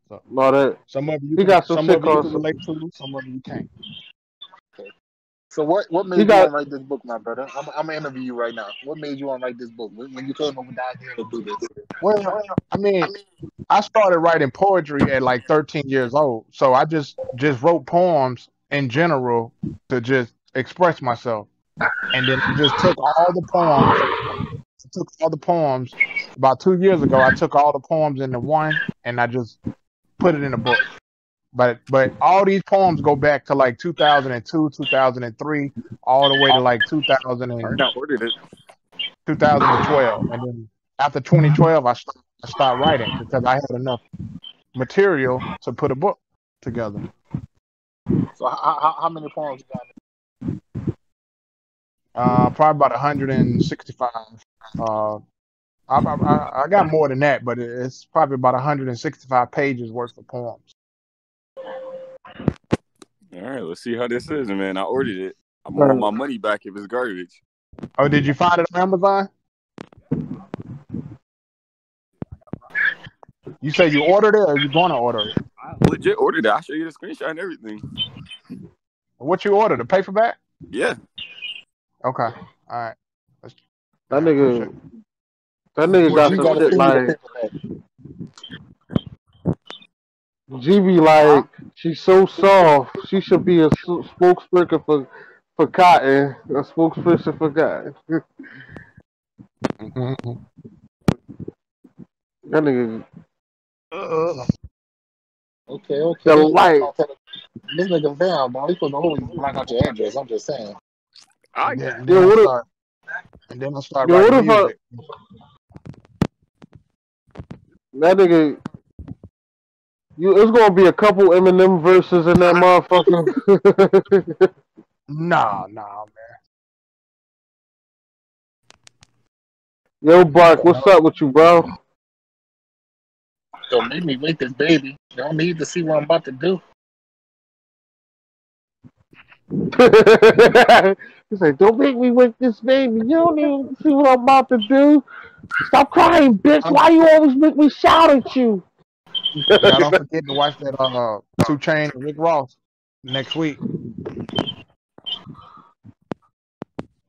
So No, that some of you he got some shit you can called. relate to. Some of you can't. So what He made you got- want to write this book, my brother? I'm gonna interview you right now. What made you want to write this book? When you came up with the idea to do this? Well, I mean, I started writing poetry at like 13 years old. So I just wrote poems in general to just express myself. and then I just took all the poems. I took all the poems about 2 years ago. I took all the poems into one, and I just put it in a book. But all these poems go back to like 2002, 2003, all the way to like 2000 I and got ordered it. 2012, and then after 2012, I started writing because I had enough material to put a book together. So how many poems you got? Probably about 165. I got more than that, but it's probably about 165 pages worth of poems. All right, let's see how this is, man. I ordered it. I'm on my money back if it's garbage. Oh, did you find it on Amazon? You say you ordered it, or you going to order it? I legit ordered it. I'll show you the screenshot and everything. What you ordered? A paperback? Yeah. Okay. All right. That nigga got You some gotta shit send me like the paperback. GB like she's so soft. She should be a spokesperson for cotton. A spokesperson for cotton. That nigga. Okay. The light. This nigga's down, bro. He supposed to always black out your address. I'm just saying. And then I start Yo, writing what music. That nigga. It's gonna be a couple Eminem verses in that motherfucker. Nah, man. Yo, Bark, what's up with you, bro? Don't make me wake this baby. You don't need to see what I'm about to do. He's like, don't make me wake this baby. You don't need to see what I'm about to do. Stop crying, bitch. Why you always make me shout at you? Y'all don't forget to watch that 2 Chainz and Rick Ross next week.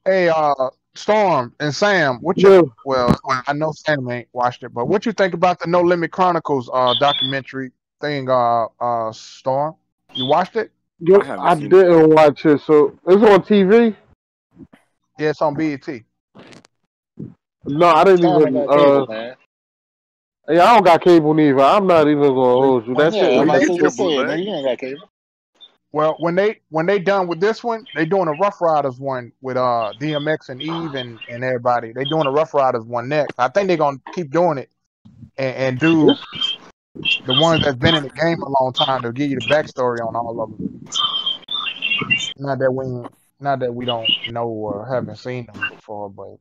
Hey, Storm and Sam, well, I know Sam ain't watched it, but what you think about the No Limit Chronicles documentary thing, Storm? You watched it? Yo, I didn't watch it, so it's on TV? Yeah, it's on BET. No, I didn't even. Cable, man. Yeah, I don't got cable neither. I'm not even gonna hold you. That shit. I'm about to say, man, you ain't got cable. Well, when they done with this one, they doing a Rough Riders one with DMX and Eve and everybody. They doing a Rough Riders one next. I think they're gonna keep doing it and do the ones that's been in the game a long time to give you the backstory on all of them. Not that we don't know or haven't seen them before, but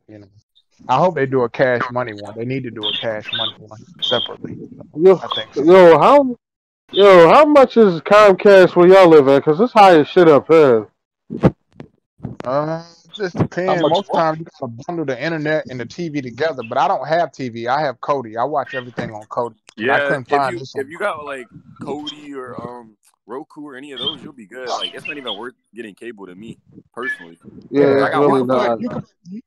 I hope they do a Cash Money one. They need to do a Cash Money one separately. I think so. How much is Comcast where y'all live at? Cause it's high as shit up here. Just depends. Most times you gotta bundle the internet and the TV together, but I don't have TV. I have Kodi. I watch everything on Kodi. Yeah, I couldn't find this if you got like Kodi or Roku or any of those, you'll be good. Like it's not even worth getting cable to me personally. Yeah, I got really not.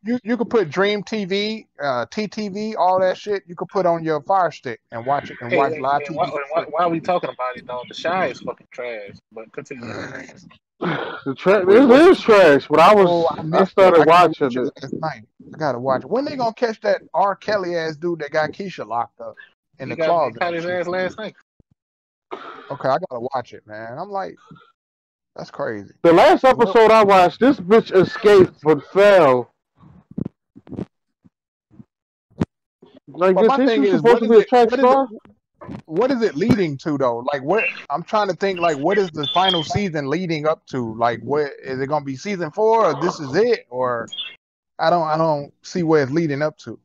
You could put Dream TV, TTV, all that shit. You could put on your Fire Stick and watch it and watch live TV. Why are we talking about it, though? The Shy is fucking trash. But continue. It is trash, but I started watching it last night. I gotta watch it. When they gonna catch that R. Kelly ass dude that got Keisha locked up in the closet? Caught his ass last night. Okay, I gotta watch it, man. I'm like, that's crazy. The last episode I watched, this bitch escaped but fell. Like, but my thing is, supposed to be a track star? What is it leading to though? Like, what I'm trying to think, like, what is the final season leading up to? Like, what is it gonna be? Season 4, or this is it? Or I don't see where it's leading up to.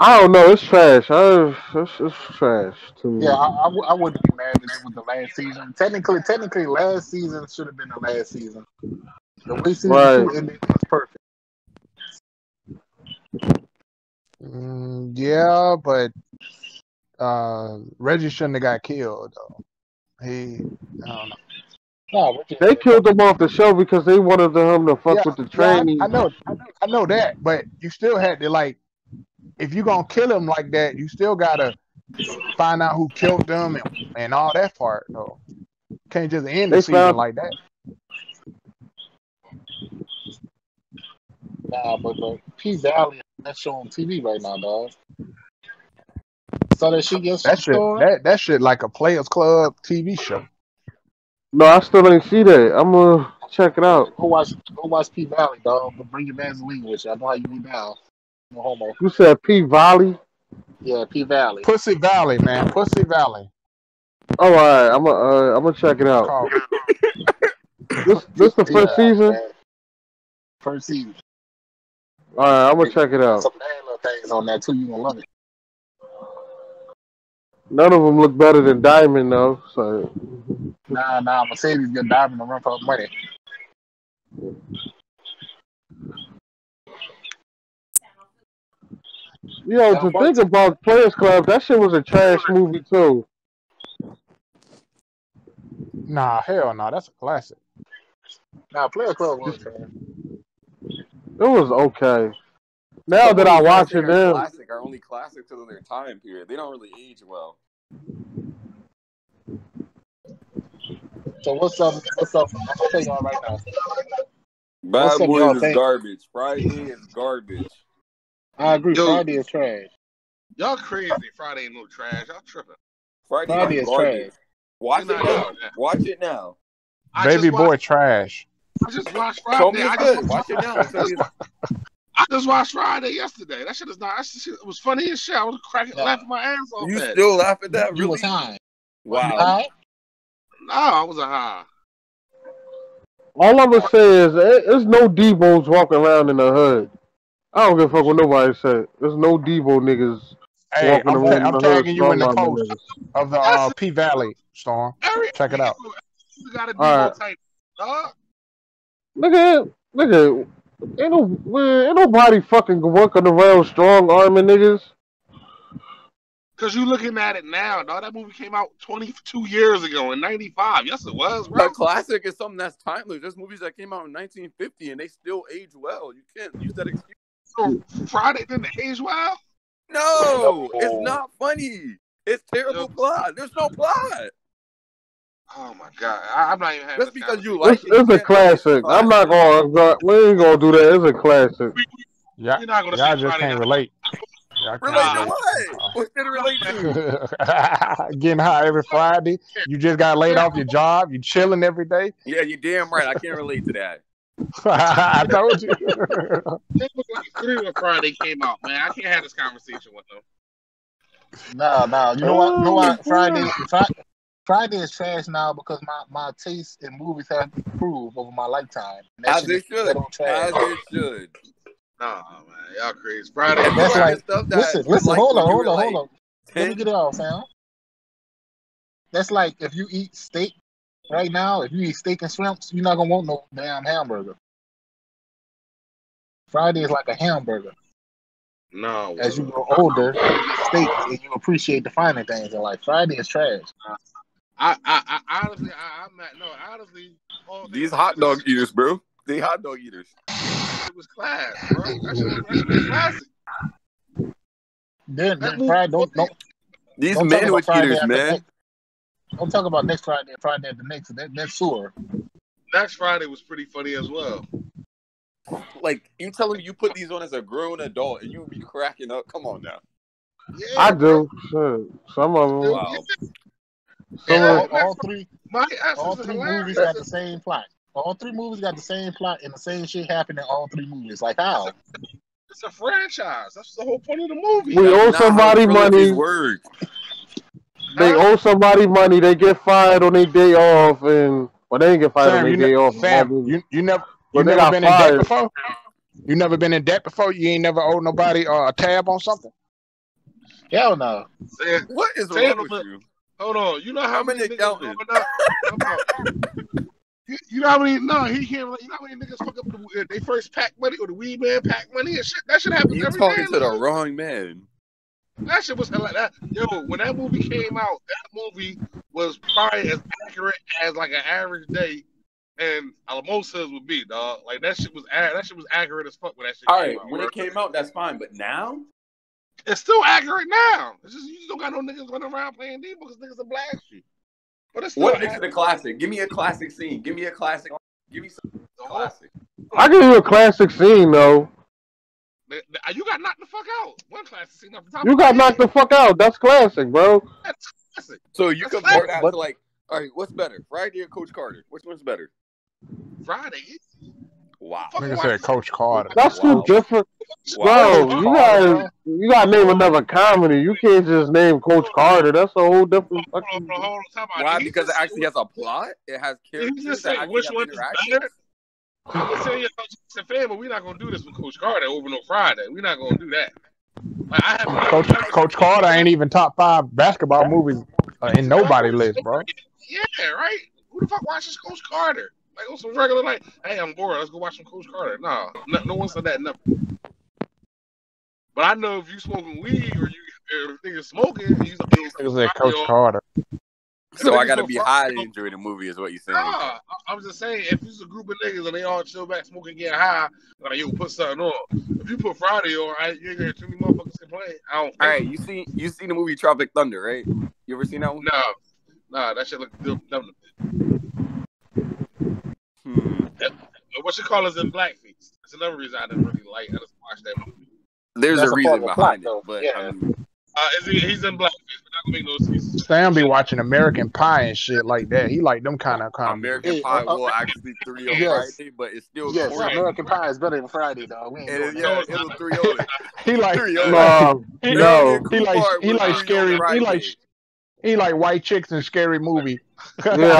I don't know. It's trash. It's trash to me. Yeah, I wouldn't be mad if it was the last season. Technically, last season should have been the last season. The way season 2 ended was perfect. Yeah, but Reggie shouldn't have got killed though. I don't know. No, they killed him off the show because they wanted him to fuck with the training. I know that, but you still had to, like, if you're gonna kill him like that, you still gotta find out who killed them and all that part though. Can't just end the season like that. Nah, but P Valley that's show on TV right now, dog. So that shit gets That shit, story. that shit like a Players Club TV show. No, I still ain't see that. I'm gonna check it out. Go watch P Valley, dog. But bring your Vaseline with you. I know how you be down. No homo. You said P Valley? Yeah, P Valley. Pussy Valley, man. Pussy Valley. All right, I'm gonna check it out. Called. This the first season. Man. First season. All right, I'm gonna check it out. Some bad little things on that too. You gonna love it. None of them look better than Diamond though. So Nah. Mercedes got Diamond to run for money. yo, to think about Players Club, that shit was a trash movie too. Nah, hell no. That's a classic. Nah, Players Club was trash. It was okay. Now that I watch it, then classic are only classics of their time period. They don't really age well. So what's up? I'm gonna tell y'all right now. Bad up, Boys y'all is think? garbage. Friday is garbage. I agree. Dude. Friday is trash. Y'all crazy. Friday ain't no trash. Y'all tripping. Friday is is garbage. trash. Watch You're it not now. doing that. Watch it now. Baby boy trash. I just watched Show me Friday. it's good. Watch it now. Tell me I just watched Friday yesterday. That shit is not. That shit, it was funny as shit. I was cracking, Yeah. laughing my ass off. you at it. still laugh at that? You Really? was high. Wow. High? No, I was a high. all I'm gonna say is there's no Debos walking around in the hood. I don't give a fuck what nobody said. There's no Debo niggas Hey, walking around in I'm the hood. tagging you in the strong-arming post niggas. of the That's P Valley Storm. Every Check it out. You got a Debo All right. type, dog. Nigga, ain't nobody fucking working around strong arming niggas. Cause you looking at it now, dog. That movie came out 22 years ago in '95. Yes, it was, A bro. classic is something that's timeless. There's movies that came out in 1950 and they still age well. You can't use that excuse. So Friday didn't age well. No, it's not funny. It's terrible plot. There's no plot. Oh my god, I'm not even having Just this because you conversation. like It's it, a classic. I'm not gonna. We ain't gonna do that. It's a classic. Yeah, We're not gonna y'all say just Friday can't night. relate. Y'all can't relate to relate. what? What did it relate to? Getting high every Friday. You just got laid off your job. You chilling every day. Yeah, you're damn right. I can't relate to that. I told you. It was like 3 when Friday came out, man. I can't have this conversation with them. No. You know what? Friday is trash now because my taste in movies have improved over my lifetime. And that As shit it is should. dead on trash. As it should. Nah, man, y'all crazy. Friday. And That's you like, stuff that you listen, liked hold when you on. were like Let me 10. get it off, Sam. That's like if you eat steak right now, if you eat steak and shrimps, you're not gonna want no damn hamburger. Friday is like a hamburger. No. As you grow older, you get steaks and you appreciate the finer things in life. Friday is trash. I honestly, I'm not. No, honestly, These hot dog eaters, bro. They hot dog eaters. It was class, bro. That shit was classic. Then That movie- Friday, don't These Don't talk about manwich Friday eaters, after man. next. Don't talk about next Friday and Friday after next. That's sewer. Next Friday was pretty funny as well. Like, you telling me you put these on as a grown adult and you would be cracking up? Come on now. Yeah, I do. Shit. Some of them. Wow. Some all, of all three My essence all is three hilarious. movies got the same plot. All three movies got the same plot and the same shit happened in all three movies. Like how? It's a franchise. That's the whole point of the movie. we owe Not how somebody trilogies money. work. They owe somebody money. They get fired on their day off, and well, they ain't get fired on their day off. You never But they never got been in debt fired. before? You never been in debt before? You ain't never owed nobody a tab on something? Hell no. Say- What is Say wrong it, with you? Hold on. You know how I'm an many niggas accountant. growing up? You know how many? No, he can't. You know how many niggas fuck up they first pack money or the weed man pack money and shit. That shit happens You every talking day. to the wrong man. That shit was like that. Yo, when that movie came out, that movie was probably as accurate as like an average day, and most hoods would be, dog. Like that shit was accurate as fuck when that shit All came right, out. when it came out, that's fine. But now, It's still accurate now. It's just you just don't got no niggas running around playing D because niggas will blast you. But it's still what makes it accurate. a classic? Give me a classic scene. Give me a classic. Give me some classic. I give you a classic scene though. You got knocked the fuck out. One classic scene off the top. You got knocked the fuck out. That's classic, bro. That's classic. So you That's compare classic. that to like, all right, what's better, Friday or Coach Carter? Which one's better? Friday. Wow. Fucking Nigga watch said this. Coach Carter. That's Wow. too different, Wow. bro. You gotta name another comedy. You can't just name Coach Carter. That's a whole different fucking. Hold on, time out. Why? He Because it just actually has a plot. It has He characters just that said actually which have one is interactions. better. I'm saying you're a fan, but we're not gonna do this with Coach Carter over no Friday. We're not gonna do that. Like, I have Coach Carter ain't even top 5 basketball movies in nobody list, bro. Yeah, right. Who the fuck watches Coach Carter? Like on some regular night. Hey, I'm bored. Let's go watch some Coach Carter. No one said that. Never. But I know if you smoking weed or if niggas smoking, he's Nigga said Coach Carter. So I gotta be high to enjoy the movie, is what you're saying. Nah, I'm just saying, if it's a group of niggas and they all chill back, smoking, getting high, like, yo, put something on. If you put Friday on, you ain't gonna hear too many motherfuckers complain. I don't. All right, you seen the movie Tropic Thunder, right? You ever seen that one? Nah, that shit look dumb. What you call us in blackface? That's another reason I didn't really like. I just watched that movie. There's That's a a reason part of the behind plot, it, but though. I mean, He's in blackface, but not gonna make no sense. Sam be watching American Pie and shit like that. He like them kind of comedy. American Hey, Pie will actually 3 on yes. Friday, but it's still Yes, corny. American Pie is better than Friday, dog. We ain't doing Yeah, that. it'll 3 on it. He like 3 on it. No, he, no. he like scary. He like white chicks in Scary Movie. Yeah,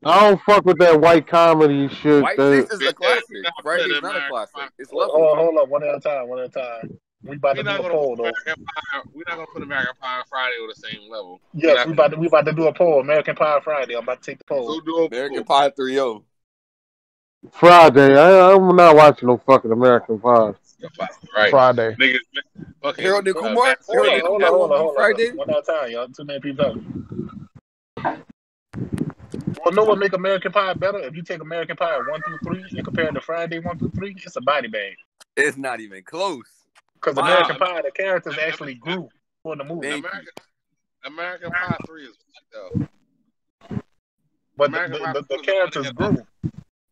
I don't fuck with that white comedy shit. White that- Chicks is a classic. Friday's not a classic. It's lovely. Hold up, one at a time. We about to We're do not a poll, gonna though. put American Pie and Friday on the same level. Yes, we about to do a poll. American Pie Friday. I'm about to take the poll. Go do American Pie 3-0. Friday. I'm not watching no fucking American Pie. Right. Friday. Niggas, fucking, Harold and Kumar? Hold on. Friday? One at a time, y'all. Too many people talking. Well, know what make American Pie better? If you take American Pie 1 through 3 and compare it to Friday 1 through 3, it's a body bag. It's not even close. Because Wow. American Pie, the characters actually grew for the movie. Thank American Pie 3 is though. But American Pie the 3 was characters funny grew.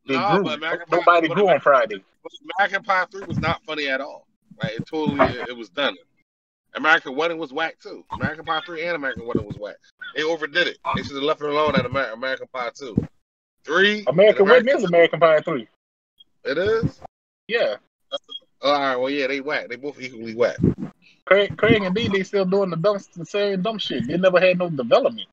They No, grew. but American Pie- Nobody but grew on Friday. American Pie 3 was not funny at all. Like it was done. American Wedding was whack too. American Pie 3 and American Wedding was whack. They overdid it. They should have left it alone at American Pie 2. 3. American Wedding is American Pie 3. It is? Yeah. All right, well, yeah, they whack. They both equally whack. Craig and D, they still doing the same dumb shit. They never had no development.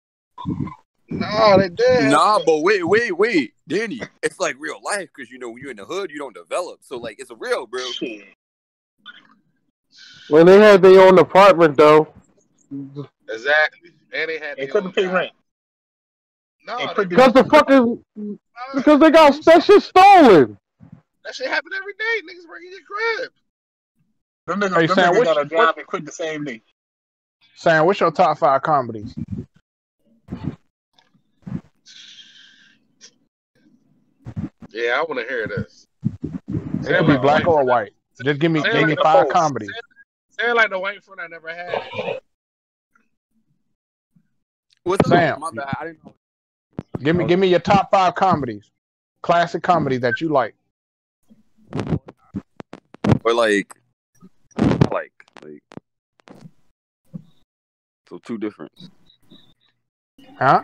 No, they did. Nah, but wait, Danny. It's like real life because when you're in the hood, you don't develop. So like, it's a real, bro. Shit. When they had their own apartment, though. Exactly. And they had They their couldn't own pay job. rent. No, They they couldn't- Because the fucking. Because they got that shit stolen. that shit happen every day. Niggas breaking your crib. Them Hey, niggas, Sam, got a what- job and quit the same day. Sam, what's your top 5 comedies? Yeah, I want to hear this. It can be black or white. Just give me 5 comedies. Say like the white friend I never had. What's Sam. My bad. I didn't know. Give me your top 5 comedies. Classic comedy that you like. Or like. So 2 different. Huh?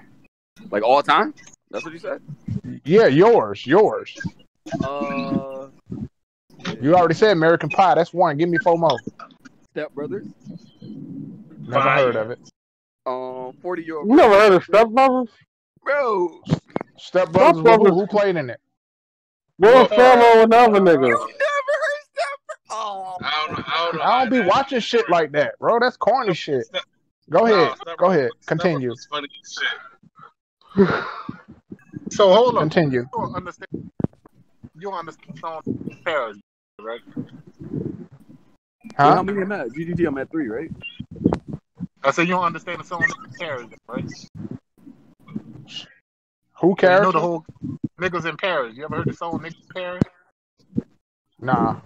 Like all time? That's what you said? Yeah, yours. Uh, You already said American Pie. That's 1. Give me 4 more. Step Brothers. Never heard of it. 40-year-old. You never heard of Step Brothers? Bro. Step Brothers. Who played in it? Will Ferrell and other niggas. You never heard Step Brothers? Oh. I don't know. I don't be watching shit like that, bro. That's corny shit. Go ahead. Go ahead. Continue. Funny as shit. So hold on. Continue. You don't understand Stone Paris, right? How Huh? many am I at? GGT, I'm at 3, right? I said you don't understand the song Paris, right? Who You cares? know the whole niggas in Paris. You ever heard the song Niggas in Paris? Nah.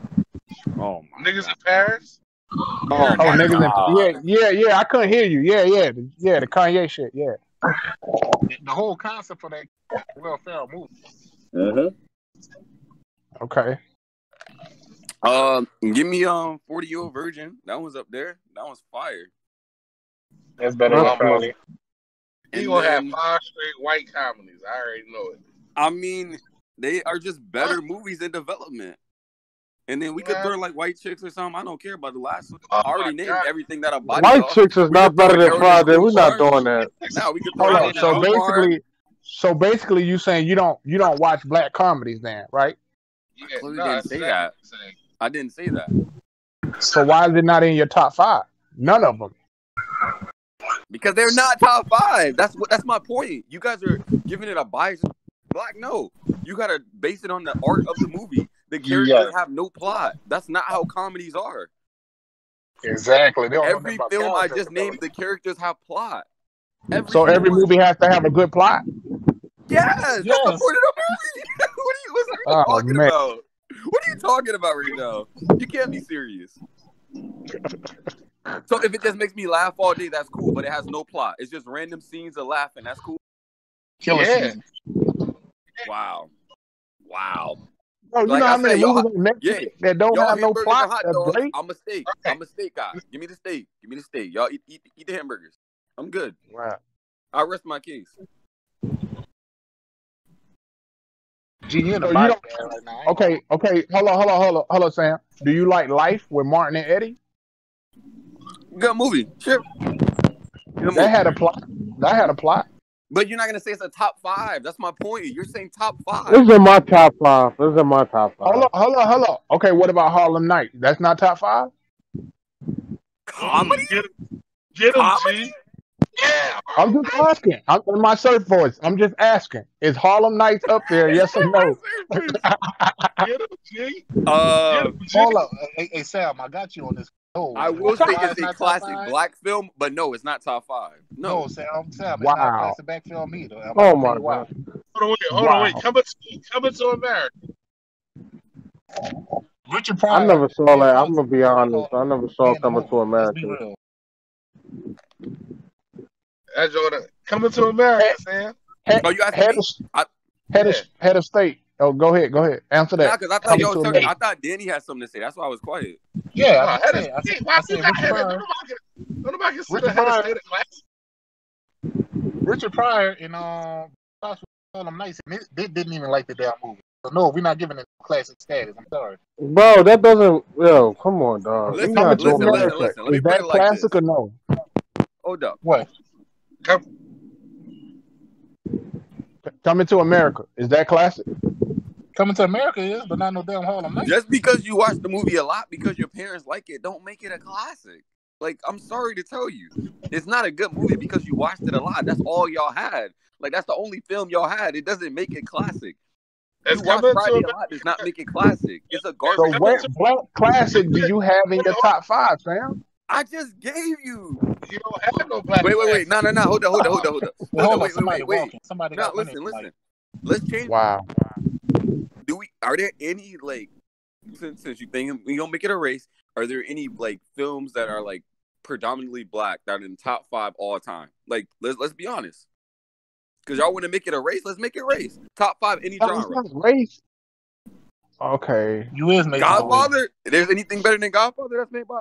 Oh my. Niggas in Paris? Oh, niggas. Yeah. I couldn't hear you. Yeah. The Kanye shit. Yeah. The whole concept for that Will Ferrell movie. Uh-huh. Okay. Give me 40-Year-Old Virgin. That one's up there. That one's fire. That's better than That's probably. He And gonna have then 5 straight white comedies. I already know it. I mean, they are just better movies in development. And then we could throw like White Chicks or something. I don't care about the last one. Oh I already my named God. everything that I bought. White Chicks is not better than Friday. We're not doing that. No, we could throw Hold on. out So basically, you saying you don't watch black comedies then, right? Yeah, clearly no, didn't that's say exactly that. what I'm saying. I didn't say that. So why is it not in your top 5? None of them. Because they're not top 5. That's my point. You guys are giving it a bias. Black, no. You gotta base it on the art of the movie. The characters have no plot. That's not how comedies are. Exactly. They don't know Every nothing about film I characters. just named, the characters have plot. So every one. movie has to have a good plot. Yes, that's the Yes. point of the movie. what are you Oh, talking man. about? What are you talking about right now? You can't be serious. So if it just makes me laugh all day, that's cool. But it has no plot. It's just random scenes of laughing. That's cool. Killer Yeah. season. Wow. Wow. Bro, you Like know I how many said, y'all- movies on Netflix Yeah. that don't Y'all have no hamburgers plot? and hot That's dogs. great. I'm a steak. I'm a steak guy. Give me the steak. Give me the steak. Y'all eat the hamburgers. I'm good. Wow. I rest my case. G, you in the So you body don't- bag right now. I ain't Okay. Hold on, Sam. Do you like Life with Martin and Eddie? Good movie. Sure. Good movie. That had a plot. But you're not gonna say it's a top 5. That's my point. You're saying top 5. This is in my top 5. This is in my top 5. Hold on. Okay, what about Harlem Night? That's not top 5? Comedy? Get him, Comedy? G. Yeah. I'm just asking. I'm in my search voice. I'm just asking. Is Harlem Nights up there? Yes or no? Get him, G. Get him, G. Hold up. Hey, Sam, I got you on this. No, I will say why it's a not top classic 5? black film, but no, it's not top 5. No, No. Sam, it's not a Wow. classic back film either. I'm Oh gonna my tell you why. god. Hold on, wait. Coming to America. Richard Pryor. I never saw that. I'm gonna be honest. I never saw Coming to Let's be America. real. That's Jordan. Coming to America, Sam. Oh, you asking me? Head of state. Oh, go ahead. Answer Nah, that. because I thought Coming y'all to was America. I thought Danny had something to say. That's why I was quiet. Yeah, Nah, I head of said, I state. said, Why I you said got Richard head of- Pryor. Nobody can see Richard the head of Pryor. state of class. Richard Pryor in Harlem Nights, they didn't even like the damn movie. So no, we're not giving it classic status. I'm sorry. Bro, that doesn't. Yo, come on, dog. Listen, You're not Coming to doing that. America. listen. Let me Is put that it like classic this. or no? Hold up. What? Coming to America. Is that classic? Coming to America is, but not no damn Harlem Nights. Just because you watch the movie a lot because your parents like it, don't make it a classic. Like, I'm sorry to tell you. It's not a good movie because you watched it a lot. That's all y'all had. Like, that's the only film y'all had. It doesn't make it classic. It's You watch coming Friday to a lot does not make it classic. It's a So garbage what film. black classic do you have in your top 5, Sam? I just gave you. You don't have no black. Wait. No. Hold up. Well, hold on, somebody Wait. walking. Somebody No, got money. listen. Let's change. Wow. Are there any, like, since you think we gonna make it a race, are there any, like, films that are, like, predominantly black that are in the top 5 all time? Like, let's be honest. Because y'all want to make it a race, let's make it race. Top 5 any genre. Race. Okay. You is making Godfather? There's anything better than Godfather that's made by?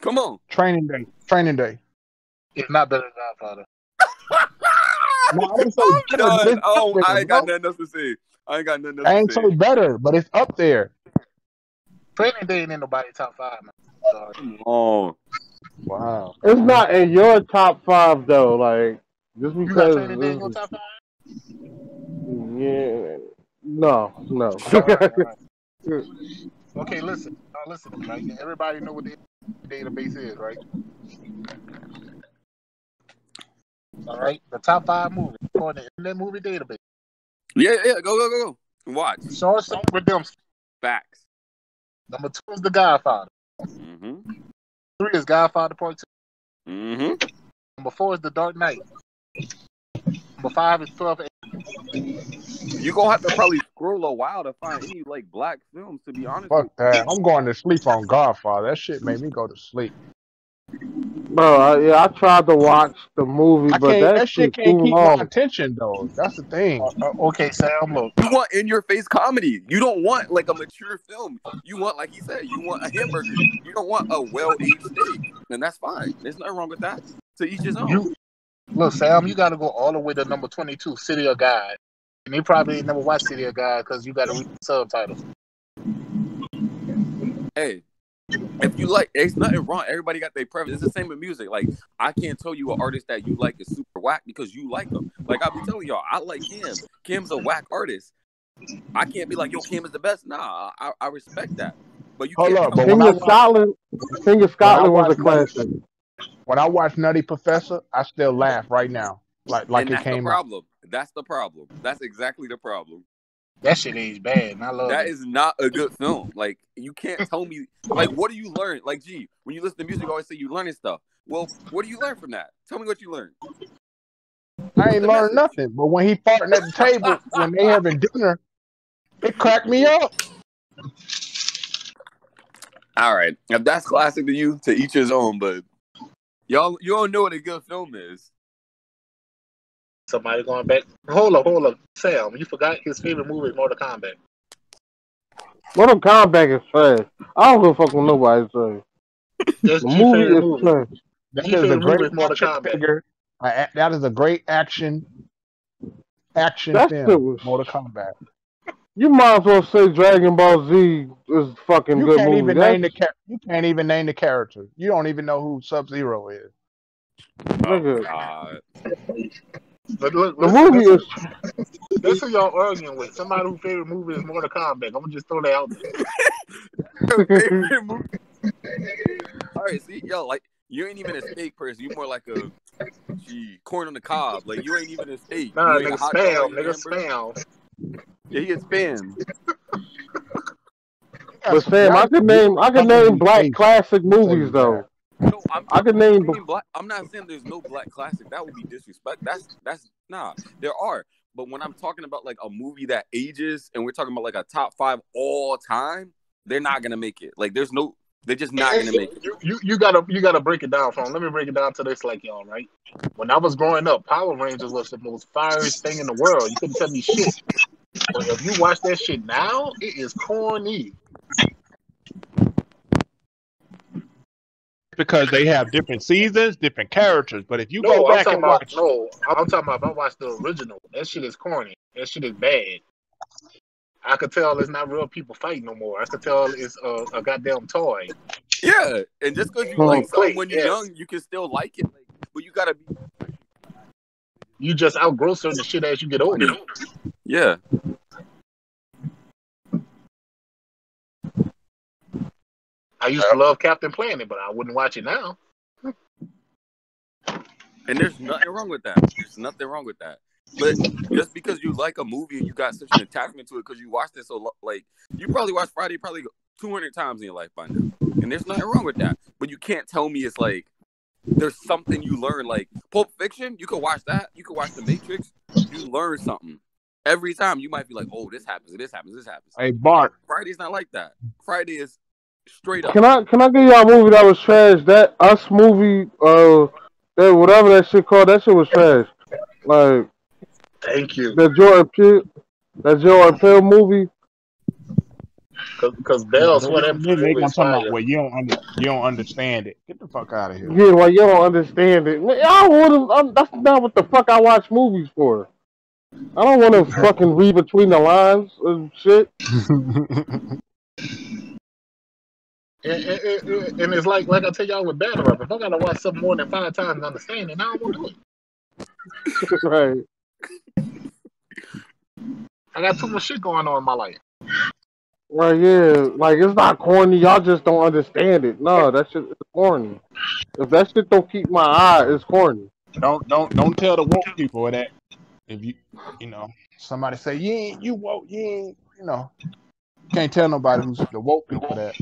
Come on. Training Day. It's not better than Godfather. No, I didn't say I'm better, done. but it's up there, I ain't got bro. nothing else to say. I I ain't say better, but it's up there. Training Day ain't in nobody top 5, man. Sorry. Oh, Wow. It's not in your top 5 though. Like just You got because. Training Day in your top 5? Yeah. No. All right. Okay, listen. Now listen, right? Everybody know what the database is, right? All right. The top 5 movies according to the movie database. yeah. Go. Watch. Shawshank Redemption. Facts. Number 2 is The Godfather. Mm-hmm. 3 is Godfather Part 2. Mm-hmm. Number 4 is The Dark Knight. Number 5 is 12. You're gonna have to probably scroll a while to find any, like, black films, to be honest. Fuck that. I'm going to sleep on Godfather. That shit made me go to sleep. Bro, I tried to watch the movie, I but can't. that That shit shit can't too keep my long. attention though. That's the thing. Okay, Sam, look. You want in your face comedy. You don't want like a mature film. You want, like he said, you want a hamburger. You don't want a well-aged steak, and that's fine. There's nothing wrong with that. To each his own. Look, Sam, you got to go all the way to number 22, City of God. And they probably never watched City of God because you got to read the subtitles. Hey, if you like, there's nothing wrong. Everybody got their preference. It's the same with music. Like, I can't tell you an artist that you like is super whack because you like them. Like, I'll be telling y'all, I like Kim. Kim's a whack artist. I can't be like, yo, Kim is the best. Nah, I respect that. But you Hold can't up, tell but me. when King of Scotland was a watch classic. when I watch Nutty Professor, I still laugh right now, like And it that's the came out. problem. That's the problem. That's exactly the problem. That shit aged bad, and I love That it. is not a good film. Like, you can't tell me, like, what do you learn? Like, gee, when you listen to music, you always say you learning stuff. Well, what do you learn from that? Tell me what you learned. I ain't learned nothing. But when he farting at the table when they having dinner, it cracked me up. All right. If that's classic to you, to each his own, but you don't know what a good film is. Somebody going back. Hold up. Sam, you forgot his favorite movie is Mortal Kombat. Mortal Kombat is trash. I don't give a fuck what nobody says. That's The G's movie favorite is movie. trash. That G's is a favorite movie great is Mortal action Kombat. figure. That is a great action That film. shit was. Mortal Kombat. You might as well say Dragon Ball Z is a fucking You good can't movie. even That's, name you can't even name the character. You don't even know who Sub-Zero is. nigga, God. But look, the movie is. that's who y'all arguing with. Somebody whose favorite movie is Mortal Kombat. I'm gonna just throw that out there. Favorite movie. All right, see, yo, like, you ain't even a steak person. You more like a corn on the cob. Like, you ain't even a steak. Nah, you ain't nigga, a hot spam, dog, nigga, hamburger. spam. Yeah, he is spam. But Sam, I could name black classic movies though. No, I could name. black. I'm not saying there's no black classic. That would be disrespect. That's nah. There are, but when I'm talking about like a movie that ages, and we're talking about like a top 5 all time, they're not gonna make it. Like there's no, they're just not gonna make it. You gotta break it down from. Let me break it down to this like y'all, right? When I was growing up, Power Rangers was the most fieriest thing in the world. You couldn't tell me shit. But if you watch that shit now, it is corny. Because they have different seasons, different characters. But if you No, go I'm back talking and about watch, I'm talking about if I watch the original. That shit is corny. That shit is bad. I could tell it's not real people fighting no more. I could tell it's a goddamn toy. Yeah, and just because you like something when you're young, you can still like it. Like, but you gotta be. You just outgrow certain shit as you get older. Yeah. I used to love Captain Planet, but I wouldn't watch it now. And there's nothing wrong with that. There's nothing wrong with that. But just because you like a movie and you got such an attachment to it because you watched it so like you probably watched Friday probably 200 times in your life by now, and there's nothing wrong with that. But you can't tell me it's like there's something you learn. Like Pulp Fiction, you could watch that. You could watch The Matrix. You learn something every time. You might be like, oh, this happens, this happens, this happens. hey Bart, Friday's not like that. Friday is straight up. Can I give y'all a movie that was trash? That Us movie, that whatever that shit called, that shit was trash. Like Thank you. that Jordan Peele movie. Because Bell swear that they movie gonna is talk about fire. well, you don't understand it. Get the fuck out of here. Yeah, well, you don't understand it. Man, that's not what the fuck I watch movies for. I don't want to fucking read between the lines and shit. And it's like I tell y'all with Battle Rap, if I gotta watch something more than 5 times to understand it, I don't want to do it. Right. I got too much shit going on in my life. Right, yeah. Like, it's not corny. Y'all just don't understand it. No, that shit is corny. If that shit don't keep my eye, it's corny. Don't tell the woke people that. If you know somebody say you woke, you know, can't tell nobody who's the woke people that.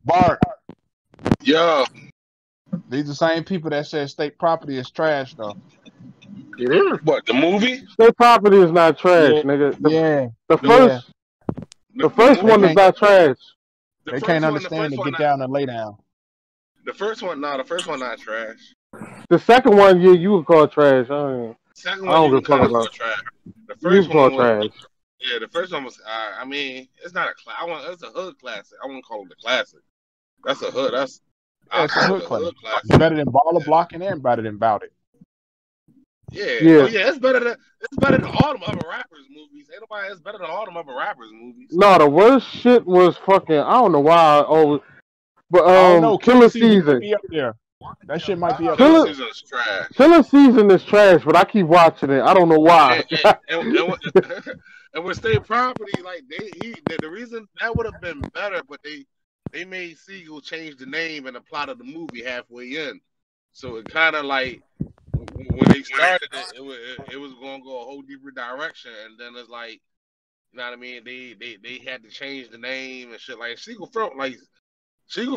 Bart, Yeah, these the same people that said state property is trash though. It is. What, the movie? State Property is not trash, Yeah, nigga. yeah. The Yeah. first one is can't- not trash. The They first can't one- understand the to first get one down and lay down. The first one not trash. The second one, yeah, you would call trash. Second I one don't you give a can kind fuck of call about. trash. The You first can call one was trash. yeah. The first one was. I mean, it's not a it's a hood classic. I wouldn't call it a classic. That's a hood. Yeah, it's a hood classic. It's better than Baller Blocking and better than Bout It. Yeah. Yeah. Oh yeah. It's better than all them other rappers movies. Ain't nobody. It's better than all them other rappers movies. No, the worst shit was fucking. I don't know why. But I don't know. Killer might Season. be up there. That shit might be up Killer there. Season's trash. Killer Season is trash, but I keep watching it. I don't know why. And with State Property, like the reason that would have been better, but they made Siegel change the name and the plot of the movie halfway in, so it kind of like when they started it was going to go a whole deeper direction, and then it's like, you know what I mean? They had to change the name and shit. Like Siegel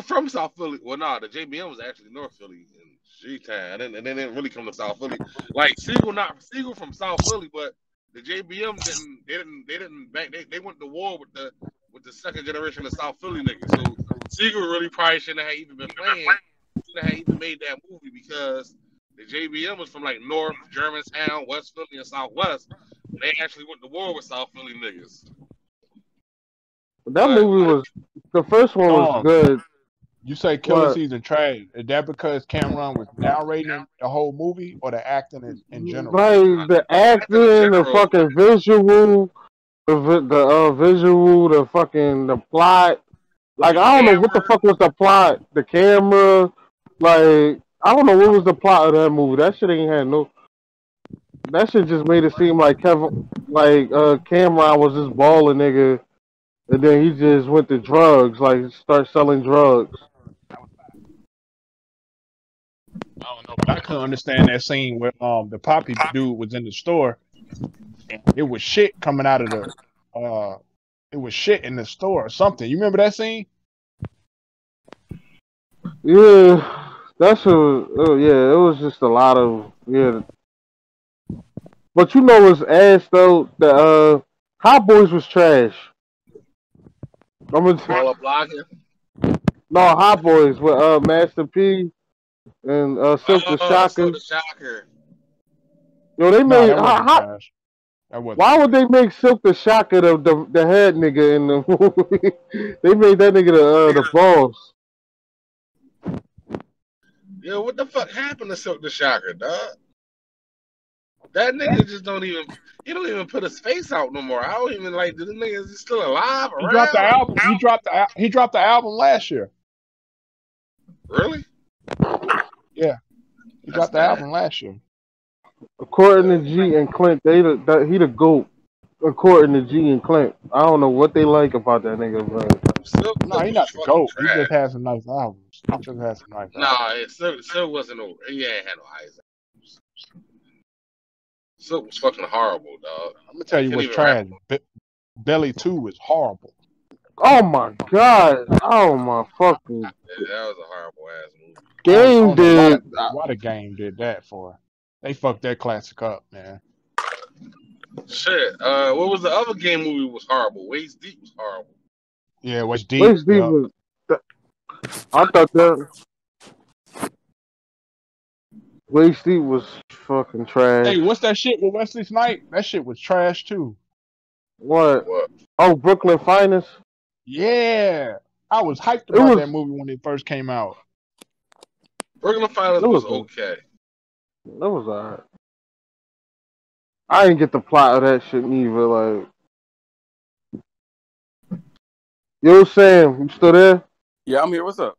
from South Philly. Well, no, the JBM was actually North Philly and G-Town, and they didn't really come to South Philly. Like Siegel from South Philly, but the JBM they went to war with the second generation of South Philly niggas. So Siegel really probably shouldn't have even been playing, shouldn't have even made that movie, because the JBM was from like North, Germantown, West Philly, and Southwest. They actually went to war with South Philly niggas. That movie was the first one was good. You say Killer What? Season trash. Is that because Cameron was narrating the whole movie, or the acting in general? Like the acting, the fucking visual, the fucking the plot. Like I don't know what the fuck was the plot. The camera, like I don't know what was the plot of that movie. That shit ain't had no. That shit just made it seem like Cameron was this baller nigga, and then he just went to drugs, like start selling drugs. I don't know, but I couldn't understand that scene where the Poppy dude was in the store, and it was shit coming out of it was shit in the store or something. You remember that scene? Yeah, that shit was. Yeah, it was just a lot of But you know what's ass though? The Hot Boys was trash. Baller Blocking. No, Hot Boys with Master P and Silk the Shocker. Yo, they No, made that wasn't trash. That wasn't why trash. would they make Silk the Shocker the head nigga in the movie? They made that nigga the boss. Yo, what the fuck happened to Silk the Shocker, dog? That nigga just don't even put his face out no more. I don't even like, this nigga is still alive around? He dropped the album. He dropped the album last year. Really? Yeah. He dropped the album last year. According to G and Clint, he the GOAT. According to G and Clint, I don't know what they like about that nigga, but No, he's not the GOAT. He just has some nice albums. He just has some nice albums. Nah, Silk wasn't no. He ain't had no eyes. Silk was fucking horrible, dog. I'm gonna tell you what's trash. Belly 2 was horrible. oh my god, oh my fucking Yeah, that was a horrible ass movie. game did. Why the game did that for? They fucked that classic up, man. Shit. What was the other game movie was horrible? Waist Deep was horrible. Yeah, Waist Deep. Waist Deep was. I thought that Waist Deep was fucking trash. Hey, what's that shit with Wesley Snipes? That shit was trash too. What? Oh, Brooklyn Finest. Yeah, I was hyped about that movie when it first came out. Brooklyn Finest was okay. That was alright. I didn't get the plot of that shit neither. Like, yo, Sam, you still there? Yeah, I'm here. What's up?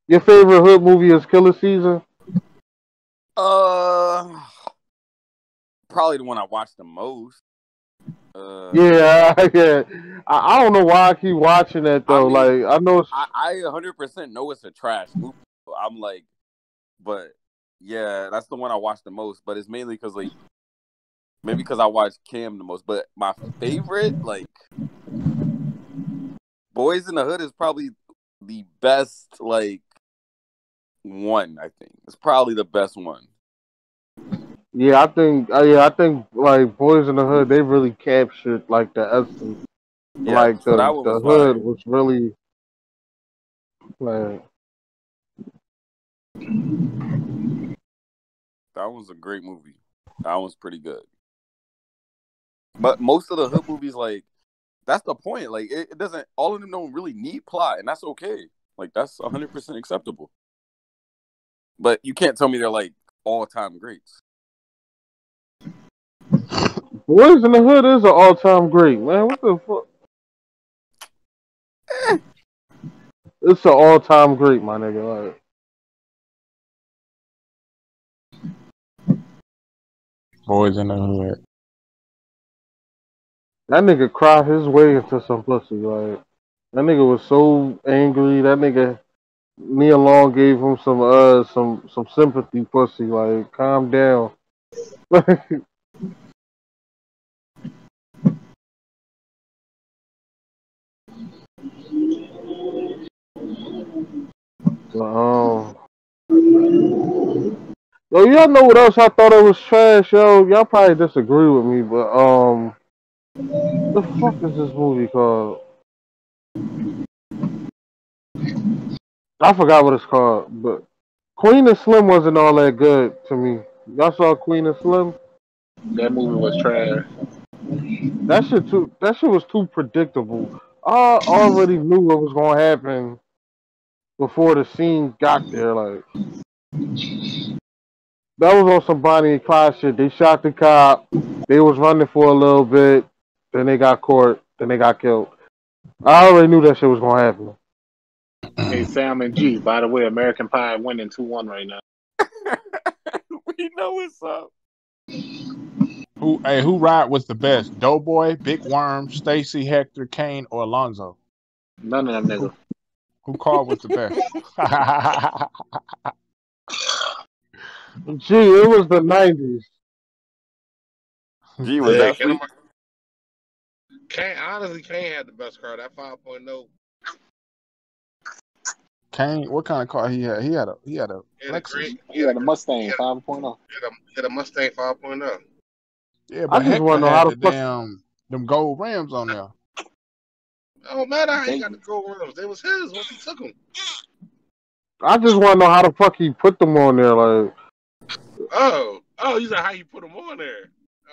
Your favorite hood movie is Killer Season? Probably the one I watched the most. Yeah. I don't know why I keep watching that though. Like, I know I 100% know it's a trash movie. I'm like, but yeah, that's the one I watched the most. But it's mainly because like, maybe because I watched Cam the most. But my favorite, like, Boys in the Hood is probably the best, like, one. I think it's probably the best one. Yeah, I think like Boys in the Hood, they really captured like the essence. Yeah, Like so that one the was hood fire. was really like That was a great movie. That one's pretty good. But most of the hood movies, like, that's the point. Like, it doesn't. All of them don't really need plot, and that's okay. Like, that's 100% acceptable. But you can't tell me they're like all-time greats. Boys in the Hood is an all time great, man. What the fuck? It's an all time great, my nigga. Like, Boys in the Hood. that nigga cried his way into some pussy. Like that nigga was so angry. That nigga Nia Long gave him some sympathy pussy. Like calm down. um, yo, y'all know what else I thought it was trash, yo? Y'all probably disagree with me, but the fuck is this movie called? I forgot what it's called, but Queen and Slim wasn't all that good to me. Y'all saw Queen and Slim? That movie was trash. That shit was too predictable. I already knew what was gonna happen before the scene got there. Like that was on some Bonnie and Clyde shit. They shot the cop. They was running for a little bit. Then they got caught. Then they got killed. I already knew that shit was gonna happen. Hey, Sam and G. By the way, American Pie winning 2-1 right now. We know what's up. Who ride was the best? Doughboy, Big Worm, Stacy, Hector, Kane, or Alonzo? None of them niggas. Who car was the best? Gee, it was the '90s. Gee, was Yeah, that free? Kane had the best car. That 5.0. Kane, what kind of car he had? He had a He had a Lexus. great. He had a Mustang He 5.0. had a Mustang 5.0. Yeah, I but just want Hector to know how had the the fuck. them gold rims on there. Oh man, how he They, got the gold rims? They was his once he took them. I just want to know how the fuck he put them on there. Like, Oh, you said how you put them on there?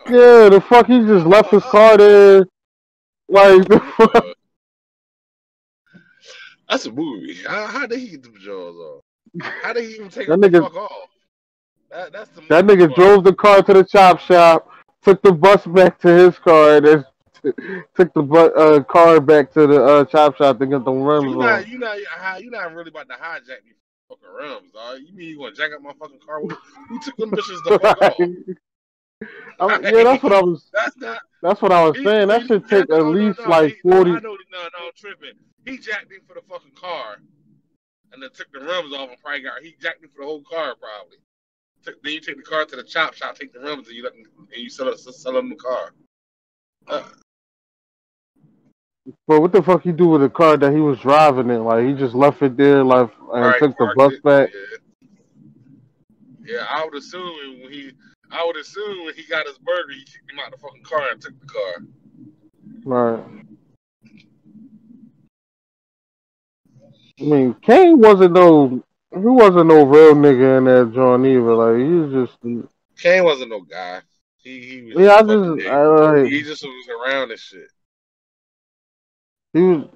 Oh, yeah, the fuck he just left his car there. Like, the fuck. That's a movie. How did he get the jaws off? How did he even take That them the nigga, fuck off? That's the that movie nigga part. drove the car to the chop shop, took the bus back to his car, and then took the car back to the chop shop to get the rims on. You not really about to hijack me fucking rims, dog. You mean you gonna jack up my fucking car? Who took them bitches the fuck off? Yeah, that's what I was. That's not. That's what I was saying. That should take at least like 40. I know. No, I'm tripping. He jacked me for the fucking car, and then took the rims off and probably got. He jacked me for the whole car, probably. Then you take the car to the chop shop, take the rims, and you sell them the car. But what the fuck he do with the car that he was driving in? Like he just left it there, like, and Right, took the parked bus it. back. Yeah. I would assume when he got his burger, he kicked him out the fucking car and took the car. Right. I mean, Kane wasn't no. He wasn't no real nigga in that joint either. Like he was just. Kane wasn't no guy. He was Yeah, just a fucking nigga. He just was around and shit. he was.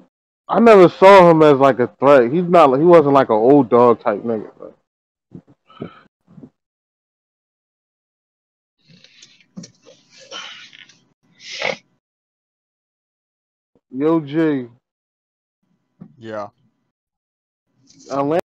I never saw him as like a threat. He's not. He wasn't like an old dog type nigga. Like. Yo, G. Yeah. Atlanta